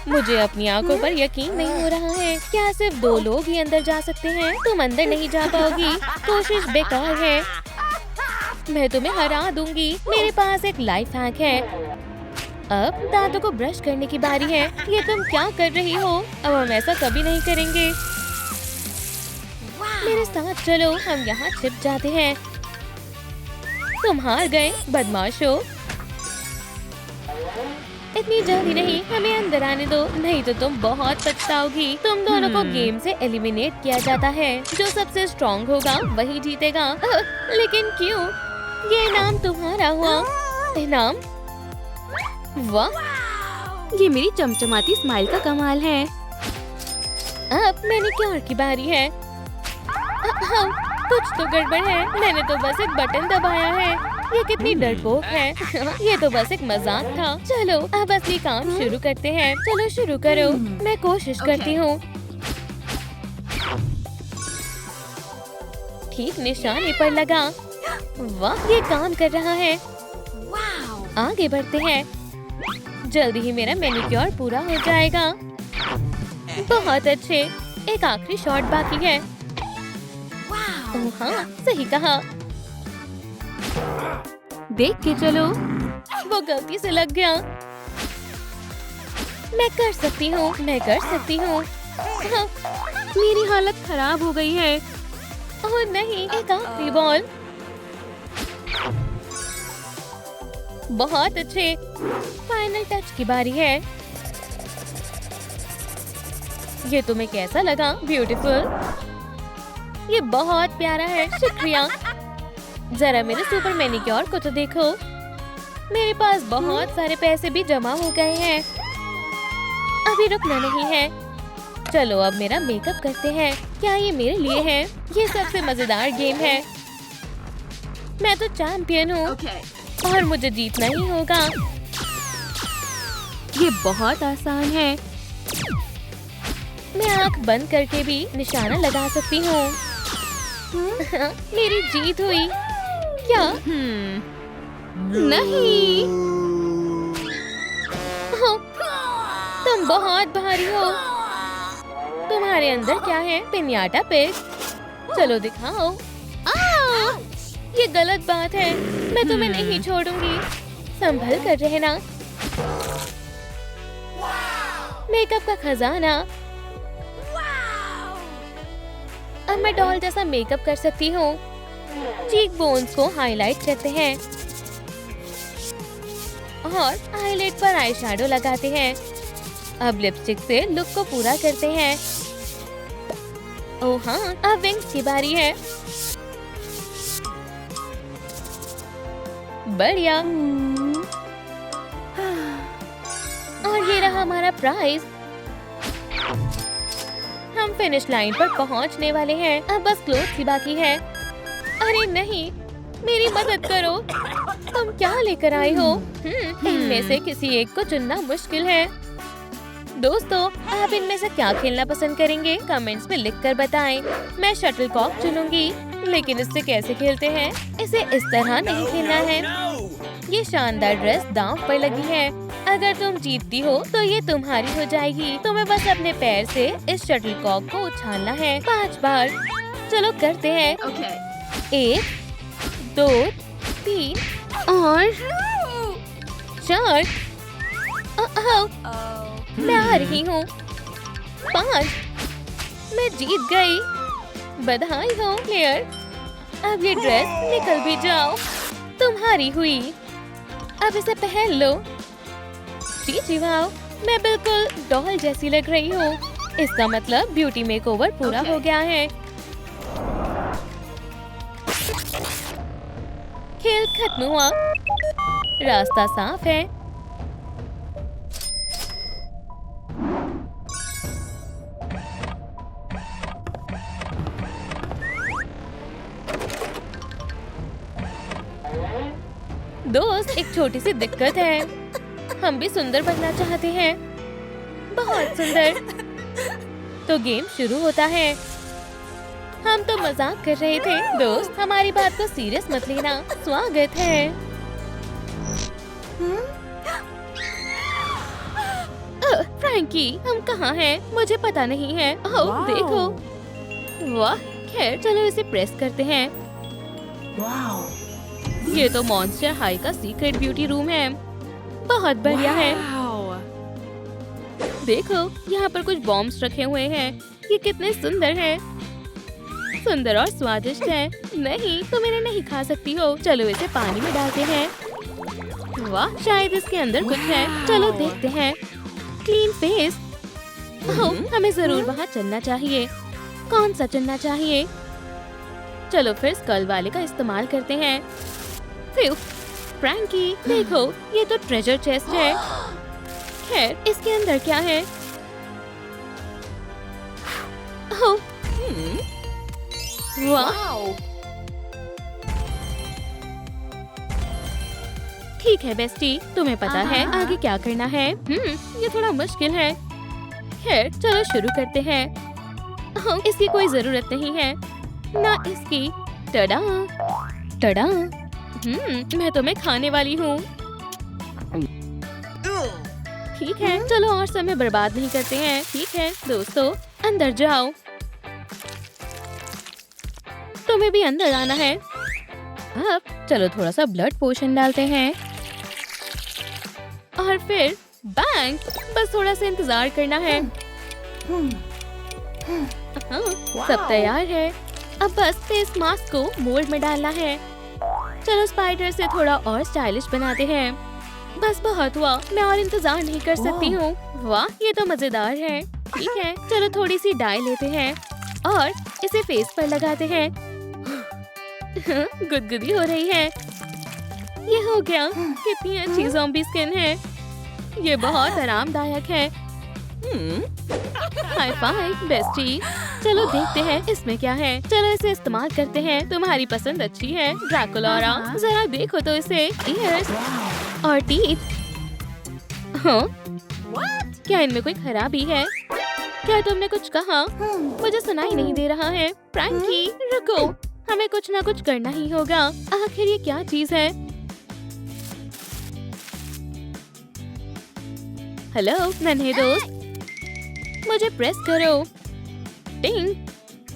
Speaker 1: मुझे अपनी आंखों पर यकीन नहीं हो रहा है। क्या सिर्फ 2 लोग ही अंदर जा सकते हैं? तुम अंदर नहीं जा पाओगी। कोशिश बेकार है।
Speaker 2: मैं तुम्हें हरा दूंगी। मेरे पास एक लाइफ हैक है। अब दांतों को ब्रश करने की बारी है। ये तुम क्या कर रही हो? अब हम ऐसा कभी नहीं करेंगे। मेरे साथ चलो, हम यहाँ छिप जाते हैं। तुम हार गए बदमाशो। इतनी जल्दी नहीं, हमें अंदर आने दो, नहीं तो तुम बहुत पछताओगी। तुम दोनों को गेम से एलिमिनेट किया जाता है। जो सबसे स्ट्रॉन्ग होगा वही जीतेगा। लेकिन क्यों? ये इनाम तुम्हारा हुआ। इनाम? वाह, ये मेरी चमचमाती स्माइल का कमाल है। अब मैनिक्योर की बारी है। कुछ तो गड़बड़ है। मैंने तो बस एक बटन दबाया है। ये कितनी डरपोक है। ये तो बस एक मजाक था। चलो अब असली काम शुरू करते हैं। चलो शुरू करो। मैं कोशिश करती हूँ। ठीक निशाने पर लगा। वाह, ये काम कर रहा है। आगे बढ़ते हैं। जल्दी ही मेरा मैनिक्योर पूरा हो जाएगा। बहुत अच्छे। एक आखिरी शॉट बाकी है। ओह हाँ, सही कहा। देख के चलो। वो गलती से लग गया। मैं कर सकती हूँ, मैं कर सकती हूँ। हाँ, मेरी हालत खराब हो गई है। ओह नहीं, एक आखिरी बॉल। बहुत अच्छे। फाइनल टच की बारी है। ये तुम्हें कैसा लगा? ब्यूटीफुल। ये बहुत प्यारा है। शुक्रिया। जरा मेरे सुपर मैनिक्योर को तो देखो। मेरे पास बहुत सारे पैसे भी जमा हो गए हैं। अभी रुकना नहीं है। चलो अब मेरा मेकअप करते हैं। क्या ये मेरे लिए है? ये सबसे मजेदार गेम है। मैं तो चैंपियन हूँ और मुझे जीतना ही होगा। ये बहुत आसान है। मैं आंख बंद करके भी निशाना लगा सकती हूँ। मेरी जीत हुई। क्या? नहीं। तुम बहुत भारी हो। तुम्हारे अंदर क्या है? पिन्याटा पिग। चलो दिखाओ। ये गलत बात है। मैं तुम्हें नहीं छोड़ूंगी। संभल कर रहना। मेकअप का खजाना। अब मैं डॉल जैसा मेकअप कर सकती हूँ। चीक बोन्स को हाईलाइट करते हैं और हाईलाइट पर आई शैडो लगाते हैं। अब लिपस्टिक से लुक को पूरा करते हैं। ओह हाँ, अब विंग्स की बारी है। बढ़िया। और ये रहा हमारा प्राइज। हम फिनिश लाइन पर पहुंचने वाले हैं। अब बस क्लोथ ही बाकी है। अरे नहीं, मेरी मदद करो। तुम क्या लेकर आई हो? इनमें से किसी एक को चुनना मुश्किल है। दोस्तों, आप इनमें से क्या खेलना पसंद करेंगे? कमेंट्स में लिखकर बताएं। मैं शटलकॉक चुनूंगी। लेकिन इससे कैसे खेलते हैं? इसे इस तरह नहीं खेलना है। ये शानदार ड्रेस दांव पर लगी है। अगर तुम जीतती हो तो ये तुम्हारी हो जाएगी। तुम्हें बस अपने पैर से इस शटलकॉक को उछालना है 5 बार। चलो करते हैं। 1, 2, 3 और 4। मैं आ रही हूँ। 5। मैं जीत गई। बधाई हो प्लेयर। अब ये ड्रेस निकल भी जाओ। तुम्हारी हुई। अब इसे पहन लो। जी वाह, मैं बिल्कुल डॉल जैसी लग रही हूँ। इसका मतलब ब्यूटी मेकओवर पूरा हो गया है। खेल खत्म हुआ। रास्ता साफ है। दोस्त, एक छोटी सी दिक्कत है। हम भी सुंदर बनना चाहते हैं। बहुत सुंदर। तो गेम शुरू होता है। हम तो मजाक कर रहे थे। दोस्त, हमारी बात को सीरियस मत लेना। स्वागत है। फ्रैंकी, हम कहाँ हैं? मुझे पता नहीं है। ओह देखो। वाह, खैर चलो इसे प्रेस करते हैं। ये तो मॉन्स्टर हाई का सीक्रेट ब्यूटी रूम है। बहुत बढ़िया है। देखो यहाँ पर कुछ बॉम्ब्स रखे हुए हैं। ये कितने सुंदर हैं। सुंदर और स्वादिष्ट है। नहीं, तुम इन्हें नहीं खा सकती हो। चलो इसे पानी में डालते हैं। वाह, शायद इसके अंदर कुछ है। चलो देखते हैं। Clean face. हमें जरूर वहाँ चलना चाहिए। कौन सा चलना चाहिए? चलो फिर स्कल वाले का इस्तेमाल करते हैं। फ्रैंकी, देखो ये तो ट्रेजर चेस्ट है। खैर, इसके अंदर क्या है? ओह, वाह, ठीक है बेस्टी, तुम्हें पता है आगे क्या करना है? ये थोड़ा मुश्किल है। खैर, चलो शुरू करते हैं। इसकी कोई जरूरत नहीं है, ना इसकी। टडा, टडा। मैं तुम्हें खाने वाली हूँ। ठीक है, चलो और समय बर्बाद नहीं करते हैं। ठीक है दोस्तों, अंदर जाओ। तुम्हें भी अंदर आना है। अब चलो थोड़ा सा ब्लड पोशन डालते हैं और फिर बैंग। बस थोड़ा सा इंतजार करना है। सब तैयार है। अब बस फेस मास्क को मोल्ड में डालना है। चलो स्पाइडर से थोड़ा और स्टाइलिश बनाते हैं। बस बहुत हुआ, मैं और इंतजार नहीं कर सकती हूँ। वाह, ये तो मजेदार है। ठीक है, चलो थोड़ी सी डाई लेते हैं और इसे फेस पर लगाते हैं। गुदगुदी हो रही है। ये हो गया। कितनी अच्छी ज़ॉम्बी स्किन है। ये बहुत आरामदायक है। High five bestie. चलो देखते हैं इसमें क्या है। चलो इसे इस्तेमाल करते हैं। तुम्हारी पसंद अच्छी है ड्रैकुला। जरा देखो तो इसे। ईयर्स और टीथ। हाँ, क्या इनमें कोई खराबी है? क्या तुमने कुछ कहा? मुझे सुनाई नहीं दे रहा है। फ्रैंकी, रुको, हमें कुछ ना कुछ करना ही होगा। आखिर ये क्या चीज है? हेलो नन्हे दोस्त, मुझे प्रेस करो। टिंग।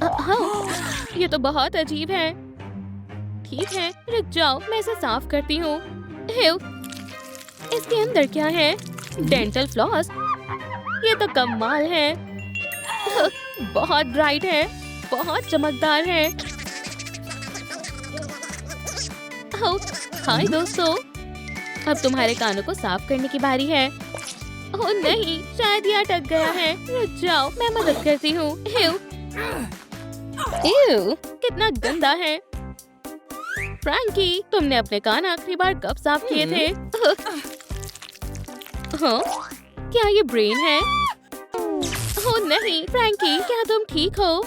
Speaker 2: हाँ, ये तो बहुत अजीब है। ठीक है, रुक जाओ, मैं इसे साफ करती हूँ। इसके अंदर क्या है? Dental floss. ये तो कमाल है। बहुत ब्राइट है, बहुत चमकदार है। हाय दोस्तों, अब तुम्हारे कानों को साफ करने की बारी है। ओह नहीं, शायद ये अटक गया है। रुक जाओ, मैं मदद करती हूँ। कितना गंदा है। फ्रैंकी, तुमने अपने कान आखिरी बार कब साफ किए थे? हाँ, क्या ये ब्रेन है? ओह नहीं, फ्रैंकी, क्या तुम ठीक हो?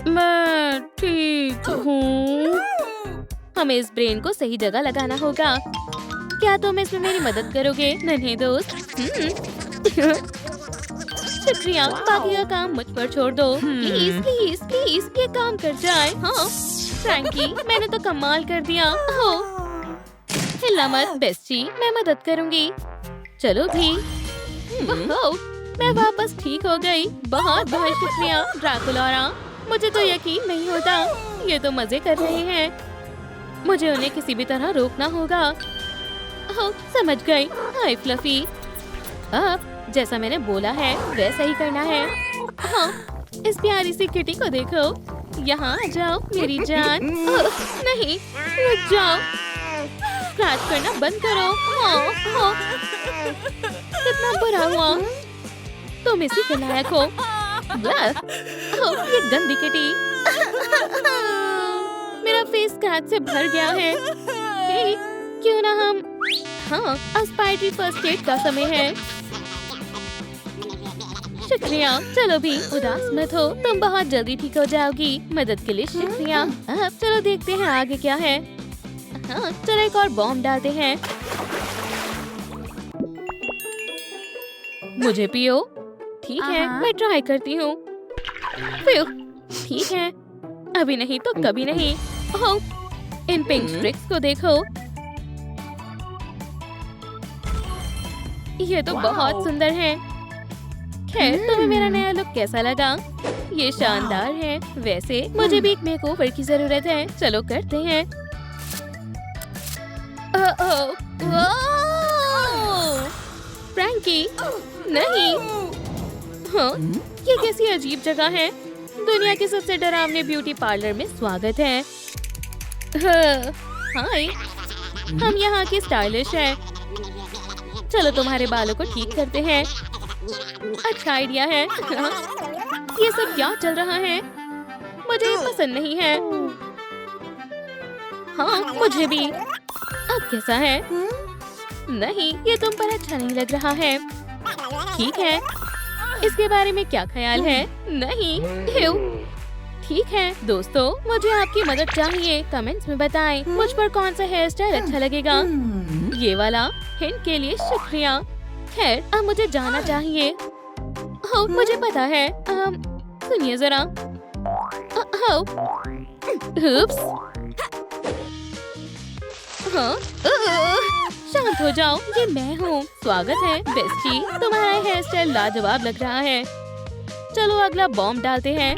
Speaker 2: मैं ठीक हूँ। हमें इस ब्रेन को सही जगह लगाना होगा। क्या तुम इसमें मेरी मदद करोगे नन्हे दोस्त? शुक्रिया, बाकी का काम मुझ पर छोड़ दो। प्लीज प्लीज प्लीज, ये काम कर जाए। हाँ फ्रैंकी, मैंने तो कमाल कर दिया। हो, हिला मत बेस्टी, मैं मदद करूंगी। चलो भी। मैं वापस ठीक हो गई। बहुत बहुत शुक्रिया ड्रैकुला। मुझे तो यकीन नहीं होता, ये तो मजे कर रहे हैं। मुझे उन्हें किसी भी तरह रोकना होगा। ओह, समझ गई। हाय फ्लफी। अब जैसा मैंने बोला है वैसा ही करना है। हाँ, इस प्यारी सी किटी को देखो। यहाँ आ जाओ मेरी जान। नहीं, रुक जाओ। स्क्रैच करना बंद करो। हाँ, हाँ। कितना बुरा हुआ। तुम इसी के लायक हो। ये गंदी किटी। मेरा फेस स्क्रैच से भर गया है। हे, क्यों ना हम। हाँ, अब स्पाइडरी फर्स्ट एड का समय है। शुक्रिया। चलो भी, उदास मत हो, तुम बहुत जल्दी ठीक हो जाओगी। मदद के लिए शुक्रिया। अब चलो देखते हैं आगे क्या है। हाँ, चलो एक और बॉम्ब डालते हैं। मुझे पियो। ठीक है, मैं ट्राई करती हूँ। ठीक है, अभी नहीं तो कभी नहीं। ओह, इन पिंक स्ट्रिक्स को देखो। ये तो बहुत सुंदर है। खैर, तुम्हें मेरा नया लुक कैसा लगा? ये शानदार है। वैसे मुझे भी एक मेकओवर की जरूरत है। चलो करते हैं। फ्रैंकी, नहीं। हाँ, ये कैसी अजीब जगह है। दुनिया के सबसे डरावने ब्यूटी पार्लर में स्वागत है। हाय, हम यहाँ की स्टाइलिश है। चलो तुम्हारे बालों को ठीक करते हैं। अच्छा आइडिया है। ये सब क्या चल रहा है? मुझे ये पसंद नहीं है। हाँ, मुझे भी। अब कैसा है? नहीं, ये तुम पर अच्छा नहीं लग रहा है। ठीक है, इसके बारे में क्या ख्याल है? नहीं, ठीक है दोस्तों, मुझे आपकी मदद चाहिए। कमेंट्स में बताएं मुझ पर कौन सा हेयर स्टाइल अच्छा लगेगा। ये वाला। हिंट के लिए शुक्रिया। खैर, अब मुझे जाना चाहिए। ओह, मुझे पता है। सुनिए जरा। उप्स। हाँ, शांत हो जाओ, ये मैं हूँ। स्वागत है बेस्टी, तुम्हारा हेयर स्टाइल लाजवाब लग रहा है। चलो अगला बॉम्ब डालते हैं।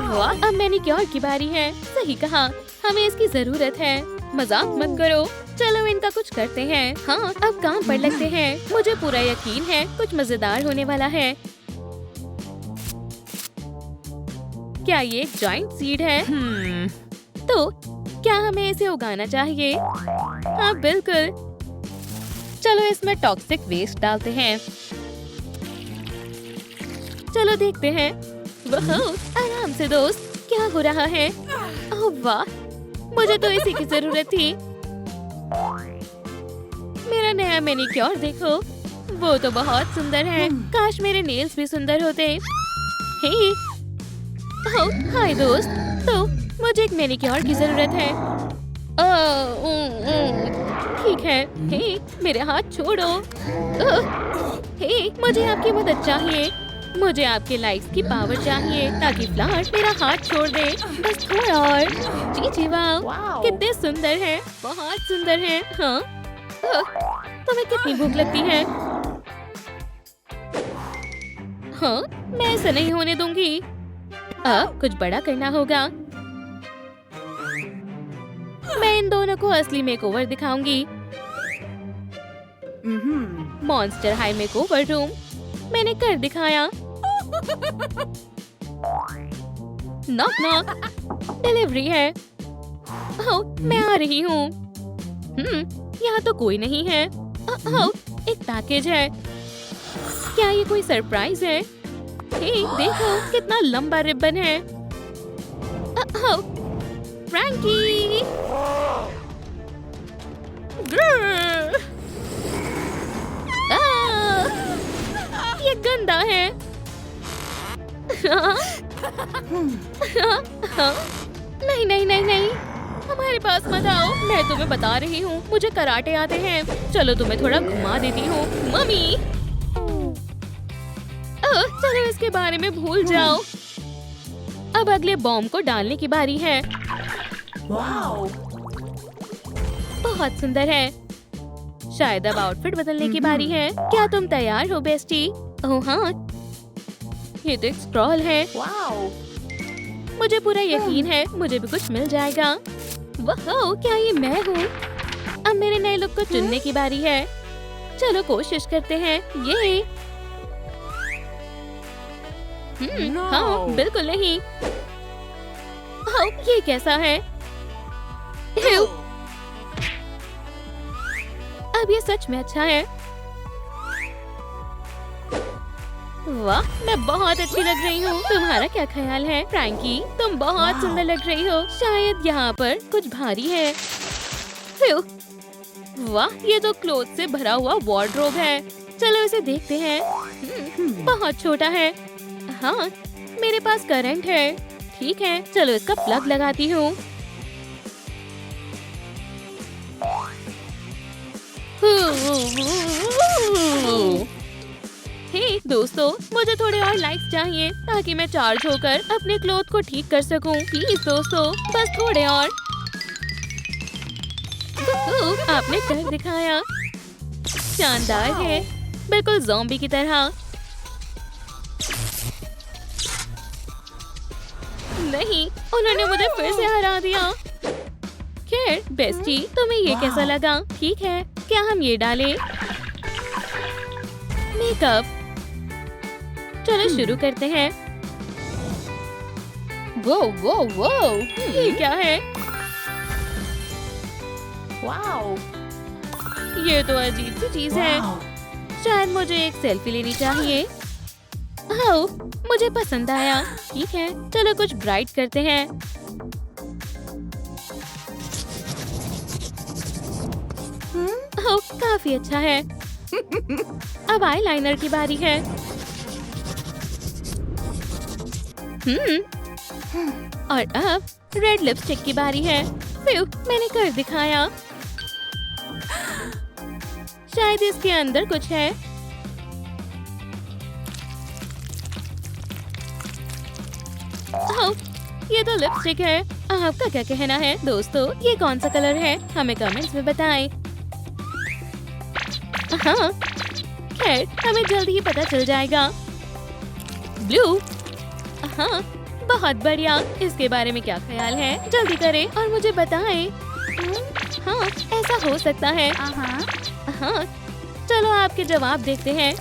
Speaker 2: वाह, अब मैनीक्योर की बारी है। सही कहा, हमें इसकी जरूरत है। मजाक मत करो। चलो इनका कुछ करते हैं। हाँ, अब काम पर लगते हैं। मुझे पूरा यकीन है कुछ मजेदार होने वाला है। क्या ये एक जायंट सीड है? तो क्या हमें इसे उगाना चाहिए? हाँ बिल्कुल। चलो इसमें टॉक्सिक वेस्ट डालते हैं। चलो देखते हैं। वाह, आराम से दोस्त, क्या हो रहा है? ओह वाह, मुझे तो इसी की जरूरत थी। मेरा नया मैनीक्योर देखो, वो तो बहुत सुंदर है। काश मेरे नेल्स भी सुंदर होते। हे, ओह हाय दोस्त, तो मुझे एक मैनीक्योर की जरूरत है। ठीक है। हे, मेरे हाथ छोड़ो। हे, मुझे आपकी मदद चाहिए। मुझे आपके लाइक्स की पावर चाहिए ताकि फ्लावर्स मेरा हाथ छोड़ दे। बस थोड़ा और। जी जी वाह, कितने सुंदर हैं, बहुत सुंदर हैं। हाँ, तुम्हें कितनी भूख लगती है? हाँ, मैं ऐसा नहीं होने दूंगी। अब कुछ बड़ा करना होगा। मैं इन दोनों को असली मेकओवर दिखाऊंगी। मॉन्स्टर हाई मेकओवर रूम मैंने कर दिखाया। नॉक नॉक, डिलीवरी है। ओह, मैं आ रही हूँ। यहाँ तो कोई नहीं है। ओह, एक पैकेज है। क्या ये कोई सरप्राइज है? हे, देखो कितना लंबा रिबन है। ओह, फ्रैंकी। ये गंदा है। नहीं नहीं नहीं नहीं, हमारे पास मत आओ। मैं तुम्हें बता रही हूँ, मुझे कराटे आते हैं। चलो तुम्हें थोड़ा घुमा देती हूँ। मम्मी, चलो इसके बारे में भूल जाओ। अब अगले बॉम्ब को डालने की बारी है। बहुत सुंदर है। शायद अब आउटफिट बदलने की बारी है। क्या तुम तैयार हो बेस्टी? ओह हाँ, ये तो एक स्क्रॉल है। मुझे पूरा यकीन है मुझे भी कुछ मिल जाएगा। वाह, क्या ये मैं हूँ? अब मेरे नए लुक को चुनने की बारी है। चलो कोशिश करते हैं। ये हाँ, बिल्कुल नहीं। ये कैसा है? अब ये सच में अच्छा है। वाह, मैं बहुत अच्छी लग रही हूँ। तुम्हारा क्या ख्याल है फ्रैंकी? तुम बहुत सुंदर लग रही हो। शायद यहाँ पर कुछ भारी है। वाह, ये तो क्लोथ से भरा हुआ वार्डरोब है। चलो इसे देखते हैं। बहुत छोटा है। हाँ, मेरे पास करंट है। ठीक है, चलो इसका प्लग लगाती हूँ। हे दोस्तों, मुझे थोड़े और लाइक्स चाहिए ताकि मैं चार्ज होकर अपने क्लोथ को ठीक कर सकूं। प्लीज दोस्तों, बस थोड़े और। आपने कर दिखाया। शानदार है, बिल्कुल ज़ॉम्बी की तरह। नहीं, उन्होंने मुझे फिर से हरा दिया। खैर बेस्टी, तुम्हें ये कैसा लगा? ठीक है, क्या हम ये डालें? मेकअप। चलो शुरू करते हैं। वो ये क्या है? वाओ, ये तो अजीब सी चीज है। शायद मुझे एक सेल्फी लेनी चाहिए। ओह, मुझे पसंद आया। ठीक है, चलो कुछ ब्राइट करते हैं। ओह, काफी अच्छा है। अब आईलाइनर की बारी है। और अब रेड लिपस्टिक की बारी है। फिर मैंने कर दिखाया। शायद इसके अंदर कुछ है। ओह, ये तो लिपस्टिक है। आपका क्या कहना है दोस्तों? ये कौन सा कलर है? हमें कमेंट्स में बताएं। हाँ, खैर हमें जल्दी ही पता चल जाएगा। ब्लू। हाँ, बहुत बढ़िया। इसके बारे में क्या ख्याल है? जल्दी करें और मुझे बताएं। हाँ, ऐसा हो सकता है। हाँ, चलो आपके जवाब देखते हैं।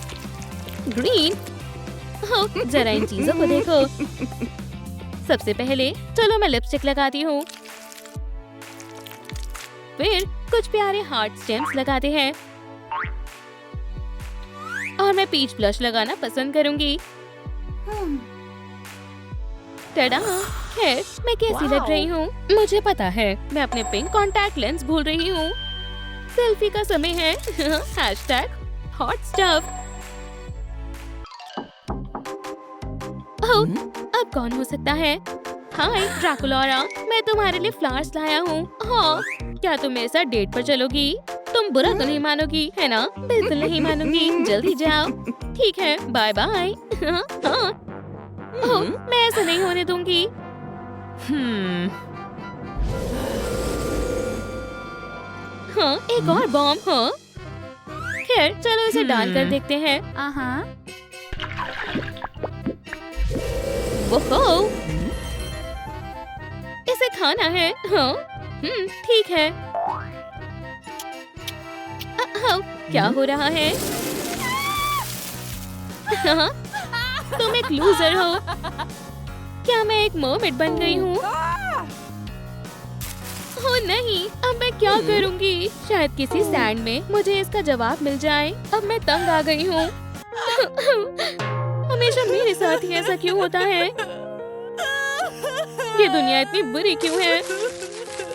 Speaker 2: ग्रीन। ओह, जरा इन चीजों को देखो। सबसे पहले चलो मैं लिपस्टिक लगाती हूँ। फिर कुछ प्यारे हार्ट स्टेम्स लगाते हैं। और मैं पीच ब्लश लगाना पसंद करूंगी। टडा! खैर, मैं कैसी लग रही हूँ? मुझे पता है, मैं अपने पिंक कॉन्टैक्ट लेंस भूल रही हूँ। सेल्फी का समय है। #Hot stuff. ओह, अब कौन हो सकता है? हाय ड्रैकुला, मैं तुम्हारे लिए फ्लावर्स लाया हूँ। हाँ, क्या तुम मेरे साथ डेट पर चलोगी? तुम बुरा तो नहीं मानोगी, है ना? बिल्कुल नहीं मानूंगी। जल्दी जाओ। ठीक है, बाय बाय। हाँ। ओह, मैं ऐसा नहीं होने दूंगी। हाँ, एक और बॉम्ब। हाँ, खैर चलो इसे डाल कर देखते हैं। ओहो, इसे खाना है। हाँ, ठीक है। क्या हो रहा है? हाँ, तुम एक लूजर हो। क्या मैं एक मर्मेड बन गई हूँ? ओह नहीं, अब मैं क्या करूँगी? शायद किसी सैंड में मुझे इसका जवाब मिल जाए। अब मैं तंग आ गई हूँ। हमेशा मेरे साथ ही ऐसा क्यों होता है? ये दुनिया इतनी बुरी क्यों है?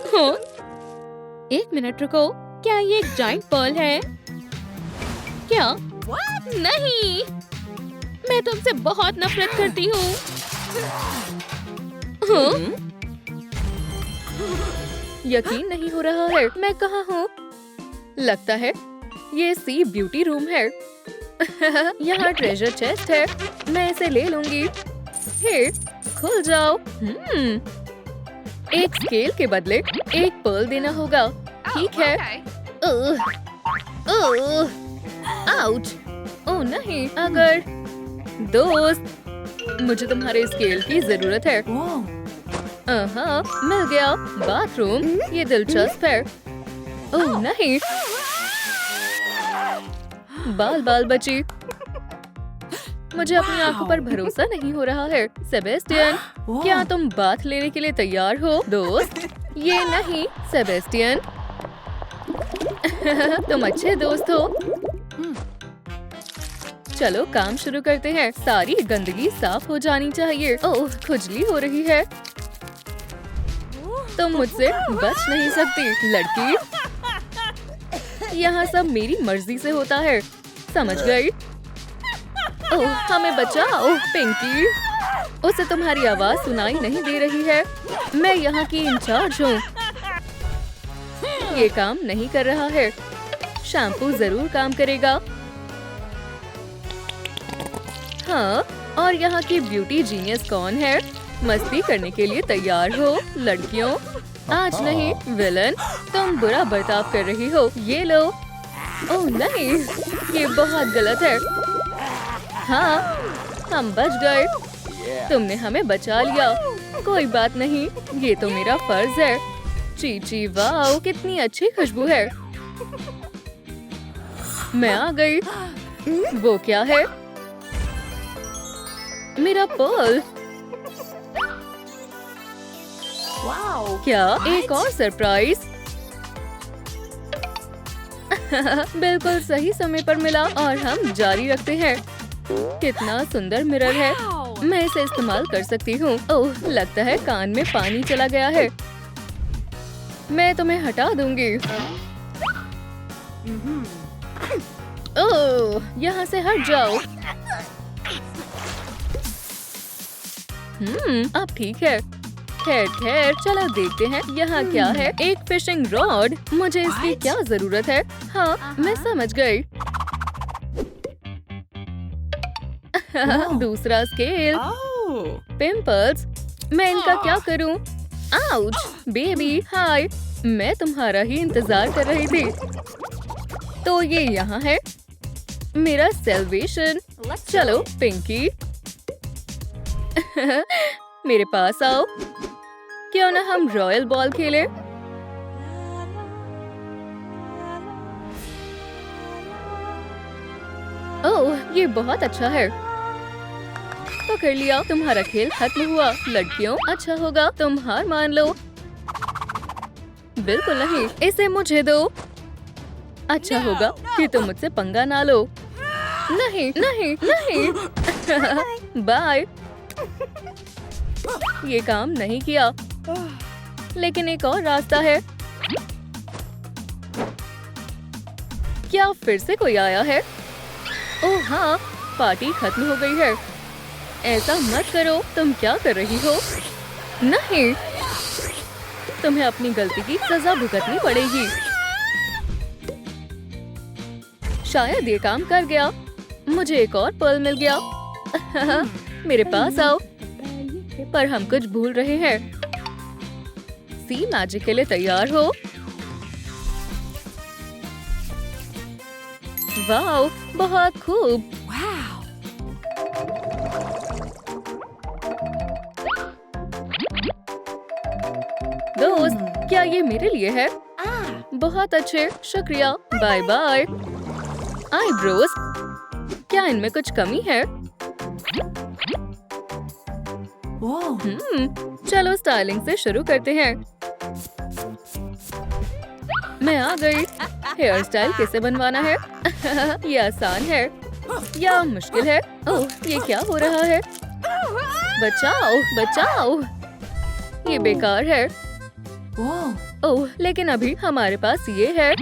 Speaker 2: हाँ? एक मिनट रुको, क्या ये एक जाइंट पर्ल है? क्या? नहीं, मैं तुमसे बहुत नफरत करती हूँ। हाँ?
Speaker 1: यकीन नहीं हो रहा है, मैं कहाँ हूँ? लगता है ये सी ब्यूटी रूम है। यहाँ ट्रेजर चेस्ट है, मैं इसे ले लूंगी। हे, खुल जाओ। एक स्केल के बदले एक पर्ल देना होगा। ठीक है। आउच! ओह नहीं, अगर दोस्त, मुझे तुम्हारे स्केल की जरूरत है। हाँ, मिल गया। बाथरूम, ये दिलचस्प है। ओह नहीं, बाल बची। मुझे अपनी आंखों पर भरोसा नहीं हो रहा है। सेबेस्टियन, क्या तुम बाथ लेने के लिए तैयार हो? दोस्त, ये नहीं। सेबेस्टियन, तुम अच्छे दोस्त हो। चलो काम शुरू करते हैं। सारी गंदगी साफ हो जानी चाहिए। ओह, खुजली हो रही है। तुम मुझसे बच नहीं सकती, लड़की। यहाँ सब मेरी मर्जी से होता है, समझ गई? ओह, हमें बचाओ, पिंकी। उसे तुम्हारी आवाज सुनाई नहीं दे रही है। मैं यहाँ की इंचार्ज हूँ। ये काम नहीं कर रहा है। शैम्पू जरूर काम करेगा। हाँ, और यहाँ की ब्यूटी जीनियस कौन है? मस्ती करने के लिए तैयार हो, लड़कियों? आज नहीं, विलन, तुम बुरा बर्ताव कर रही हो। ये लो। ओह नहीं, ये बहुत गलत है। हाँ, हम बच गए। तुमने हमें बचा लिया। कोई बात नहीं, ये तो मेरा फर्ज है। चीची वाओ, कितनी अच्छी खुशबू है। मैं आ गई। वो क्या है? मेरा पर्ल। क्या एक और सरप्राइज? बिल्कुल सही समय पर मिला और हम जारी रखते हैं। कितना सुंदर मिरर है। मैं इसे इस्तेमाल कर सकती हूँ। ओह, लगता है कान में पानी चला गया है। मैं तुम्हें हटा दूंगी। ओह, यहाँ से हट जाओ। अब ठीक है। खैर खैर, चलो देखते हैं यहाँ क्या है। एक फिशिंग रॉड। मुझे इसकी क्या जरूरत है? हाँ, मैं समझ गई। दूसरा स्केल। पिंपल्स। मैं इनका क्या करूँ? आउच! बेबी हाय, मैं तुम्हारा ही इंतजार कर रही थी। तो ये यहाँ है मेरा सेल्वेशन। चलो पिंकी, मेरे पास आओ। क्यों ना हम रॉयल बॉल खेलें? ओह, ये बहुत अच्छा है। पकड़ लिया। तुम्हारा खेल खत्म हुआ। लड़कियों, अच्छा होगा तुम हार मान लो। बिल्कुल नहीं, इसे मुझे दो। अच्छा होगा कि तुम मुझसे पंगा ना लो। नहीं नहीं नहीं। बाय। ये काम नहीं किया, लेकिन एक और रास्ता है। क्या फिर से कोई आया है? ओह हाँ, पार्टी खत्म हो गई है। ऐसा मत करो। तुम क्या कर रही हो? नहीं, तुम्हें अपनी गलती की सजा भुगतनी पड़ेगी। शायद ये काम कर गया। मुझे एक और पर्ल मिल गया। मेरे पास आओ। पर हम कुछ भूल रहे हैं। सी मैजिक के लिए तैयार हो? वाओ, बहुत खूब। दोस्त, क्या ये मेरे लिए है? बहुत अच्छे, शुक्रिया। Bye bye. आईब्रोज, क्या इनमें कुछ कमी है? चलो स्टाइलिंग से शुरू करते हैं। मैं आ गई। हेयर स्टाइल कैसे बनवाना है? ये आसान है या मुश्किल है? ओह, ये क्या हो रहा है? बचाओ बचाओ, ये बेकार है। ओह, लेकिन अभी हमारे पास ये है।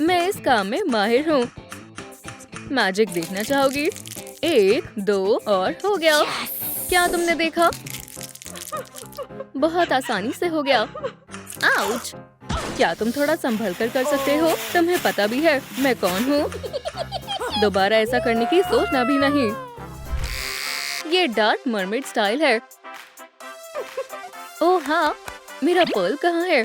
Speaker 1: मैं इस काम में माहिर हूँ। मैजिक देखना चाहोगी? 1, 2 और हो गया। क्या तुमने देखा? बहुत आसानी से हो गया। आउच! क्या तुम थोड़ा संभल कर सकते हो? तुम्हें पता भी है मैं कौन हूँ। दोबारा ऐसा करने की सोचना भी नहीं। ये डार्क मरमेड स्टाइल है। ओह हाँ, मेरा पर्ल कहाँ है?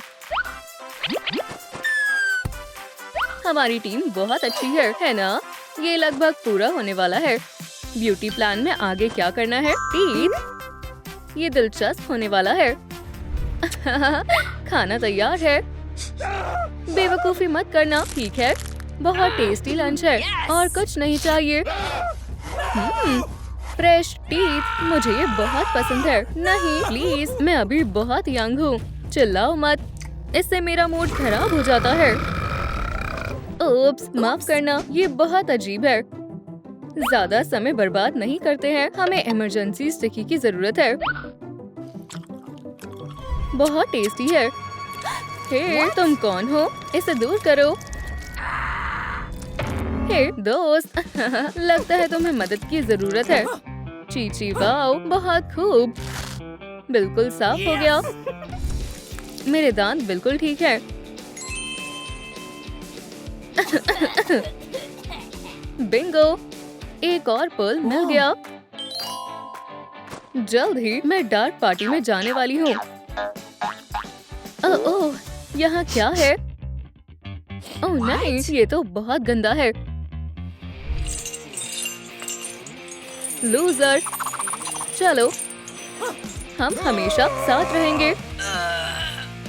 Speaker 1: हमारी टीम बहुत अच्छी है ना? ये लगभग पूरा होने वाला है। ब्यूटी प्लान में आगे क्या करना है? टीथ, ये दिलचस्प होने वाला है। खाना तैयार है। बेवकूफी मत करना, ठीक है? बहुत टेस्टी लंच है और कुछ नहीं चाहिए। फ्रेश टीथ, मुझे ये बहुत पसंद है। नहीं प्लीज, मैं अभी बहुत यंग हूँ। चिल्लाओ मत, इससे मेरा मूड खराब हो जाता है। ओप्स, माफ करना, ये बहुत अजीब है। ज्यादा समय बर्बाद नहीं करते हैं। हमें इमरजेंसी स्टिकी की जरूरत है। बहुत टेस्टी है। हे, तुम कौन हो? इसे दूर करो। हे दोस्त, लगता है तुम्हें मदद की जरूरत है। चीची वाओ, बहुत खूब। बिल्कुल साफ हो गया। मेरे दांत बिल्कुल ठीक है। बिंगो, एक और पर्ल मिल गया। जल्द ही मैं डार्क पार्टी में जाने वाली हूँ। ओह, यहाँ क्या है? ओह नहीं, ये तो बहुत गंदा है। लूजर, चलो हम हमेशा साथ रहेंगे।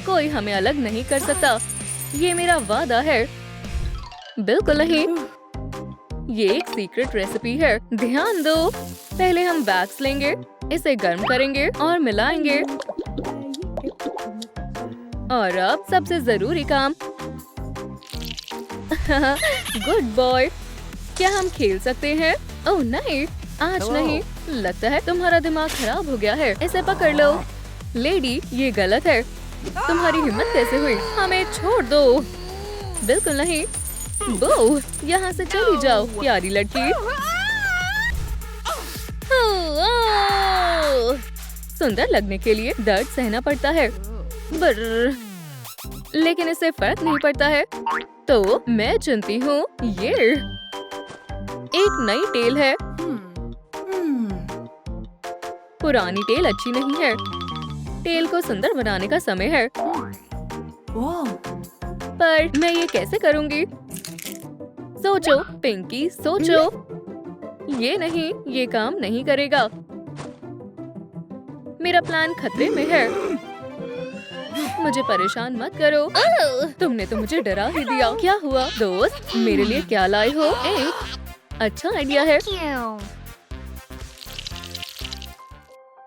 Speaker 1: कोई हमें अलग नहीं कर सकता। ये मेरा वादा है। बिल्कुल नहीं। ये एक सीक्रेट रेसिपी है। ध्यान दो। पहले हम वैक्स लेंगे, इसे गर्म करेंगे और मिलाएंगे। और अब सबसे जरूरी काम। Good boy. क्या हम खेल सकते हैं? ओह नहीं, आज नहीं। लगता है तुम्हारा दिमाग खराब हो गया है। इसे पकड़ लो। लेडी, ये गलत है। तुम्हारी हिम्मत कैसे हुई? हमें छोड़ दो। बिल्कुल नहीं। बो, यहाँ से चली जाओ प्यारी लड़की। सुंदर लगने के लिए दर्द सहना पड़ता है। बर्र। लेकिन इससे फर्क नहीं पड़ता है। तो मैं चुनती हूँ ये। एक नई टेल है। पुरानी टेल अच्छी नहीं है। टेल को सुंदर बनाने का समय है। पर मैं ये कैसे करूँगी? सोचो पिंकी, सोचो। ये नहीं, ये काम नहीं करेगा। मेरा प्लान खतरे में है। मुझे परेशान मत करो। तुमने तो मुझे डरा ही दिया। क्या हुआ दोस्त? मेरे लिए क्या लाए हो? एक अच्छा आइडिया है।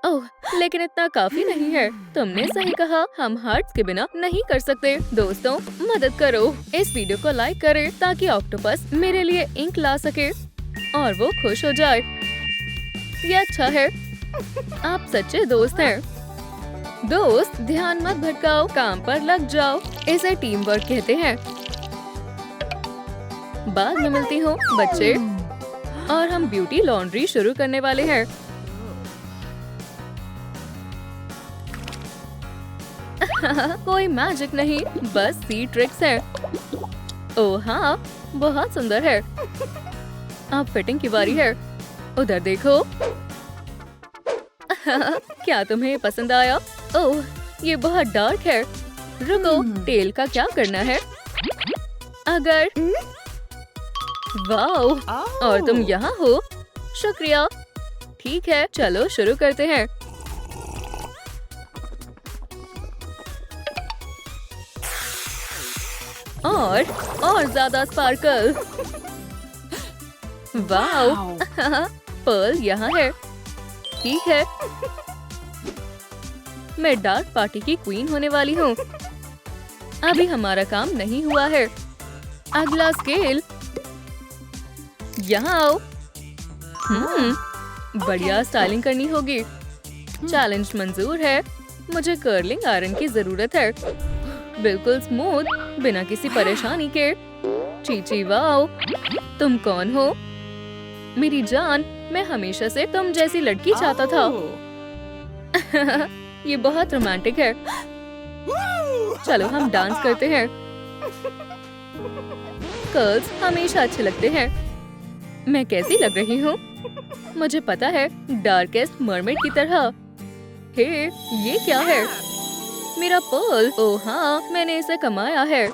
Speaker 1: ओह, लेकिन इतना काफी नहीं है। तुमने सही कहा, हम हार्ट्स के बिना नहीं कर सकते। दोस्तों, मदद करो। इस वीडियो को लाइक करें ताकि ऑक्टोपस मेरे लिए इंक ला सके और वो खुश हो जाए। ये अच्छा है। आप सच्चे दोस्त हैं। दोस्त, ध्यान मत भटकाओ, काम पर लग जाओ। इसे टीम वर्क कहते हैं। बाद में मिलती हूँ बच्चे। और हम ब्यूटी लॉन्ड्री शुरू करने वाले हैं। कोई मैजिक नहीं, बस सी ट्रिक्स है। ओह हाँ, बहुत सुंदर है। अब फिटिंग की बारी है। उधर देखो। क्या तुम्हें पसंद आया? ओह, ये बहुत डार्क है। रुको, टेल का क्या करना है? अगर वाओ, और तुम यहाँ हो। शुक्रिया। ठीक है, चलो शुरू करते हैं। और ज्यादा स्पार्कल। वाओ। पर्ल यहाँ है। ठीक है, मैं डार्क पार्टी की क्वीन होने वाली हूँ। अभी हमारा काम नहीं हुआ है। अगला स्केल। यहाँ आओ। बढ़िया स्टाइलिंग करनी होगी। चैलेंज मंजूर है। मुझे कर्लिंग आयरन की जरूरत है। बिल्कुल स्मूथ, बिना किसी परेशानी के। चीची वाओ। तुम कौन हो? मेरी जान, मैं हमेशा से तुम जैसी लड़की चाहता था। ये बहुत रोमांटिक है। चलो हम डांस करते हैं। कर्ल्स हमेशा अच्छे लगते हैं। मैं कैसी लग रही हूँ? मुझे पता है, डार्केस्ट मरमेड की तरह। हे, ये क्या है? मेरा पर्ल। ओह हाँ, मैंने इसे कमाया है।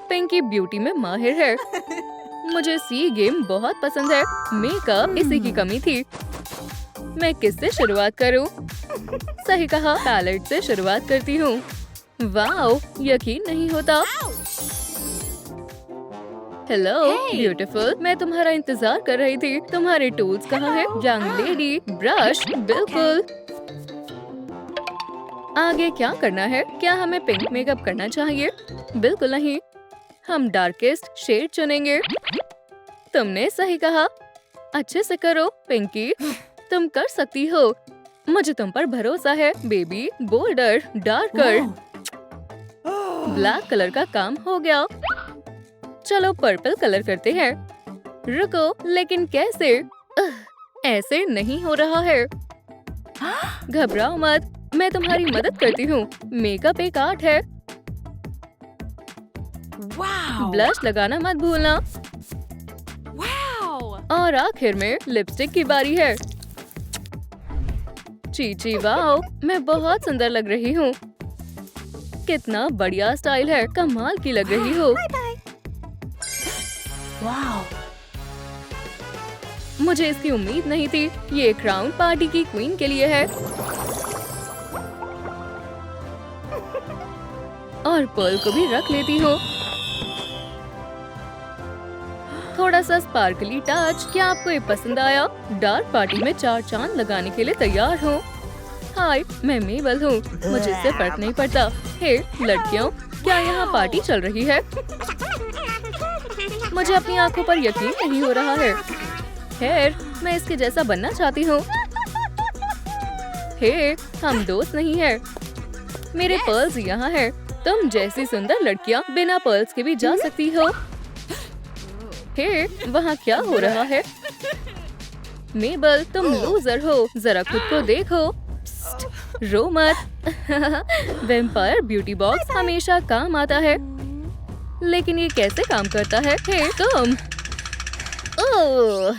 Speaker 1: पिंकी ब्यूटी में माहिर है। मुझे सी गेम बहुत पसंद है। मेकअप इसी की कमी थी। मैं किससे शुरुआत करूं? सही कहा, पैलेट से शुरुआत करती हूँ। वाओ, यकीन नहीं होता। हेलो ब्यूटीफुल, मैं तुम्हारा इंतजार कर रही थी। तुम्हारे टूल्स कहाँ हैं? Young lady, brush. बिल्कुल। आगे क्या करना है? क्या हमें पिंक मेकअप करना चाहिए? बिल्कुल नहीं, हम डार्केस्ट शेड चुनेंगे। तुमने सही कहा। अच्छे से करो पिंकी, तुम कर सकती हो। मुझे तुम पर भरोसा है baby. Boulder, darker. Black colour का काम हो गया। चलो पर्पल कलर करते हैं। रुको, लेकिन कैसे? ऐसे नहीं हो रहा है। घबराओ मत, मैं तुम्हारी मदद करती हूँ। मेकअप एक आर्ट है। ब्लश लगाना मत भूलना। और आखिर में लिपस्टिक की बारी है। चीची वाओ, मैं बहुत सुंदर लग रही हूँ। कितना बढ़िया स्टाइल है, कमाल की लग रही हो। मुझे इसकी उम्मीद नहीं थी। ये क्राउन पार्टी की क्वीन के लिए है। और पर्ल को भी रख लेती हूँ। थोड़ा सा स्पार्कली टच। क्या आपको ये पसंद आया? डार्क पार्टी में 4 चांद लगाने के लिए तैयार हूँ। हाय, मैं मेबल हूँ। मुझे इससे फर्क नहीं पड़ता। हे लड़कियों, क्या यहाँ पार्टी चल रही है? मुझे अपनी आंखों पर यकीन नहीं हो रहा है। खैर, मैं इसके जैसा बनना चाहती हूँ। हे, हम दोस्त नहीं हैं। मेरे पर्ल्स यहाँ है। तुम जैसी सुंदर लड़कियाँ बिना पर्ल्स के भी जा सकती हो। हे, वहाँ क्या हो रहा है? मेबल, तुम लूजर हो। जरा खुद को देखो। रो मत। वैम्पायर ब्यूटी बॉक्स हमेशा काम आता है। लेकिन ये कैसे काम करता है? हे तुम। ओह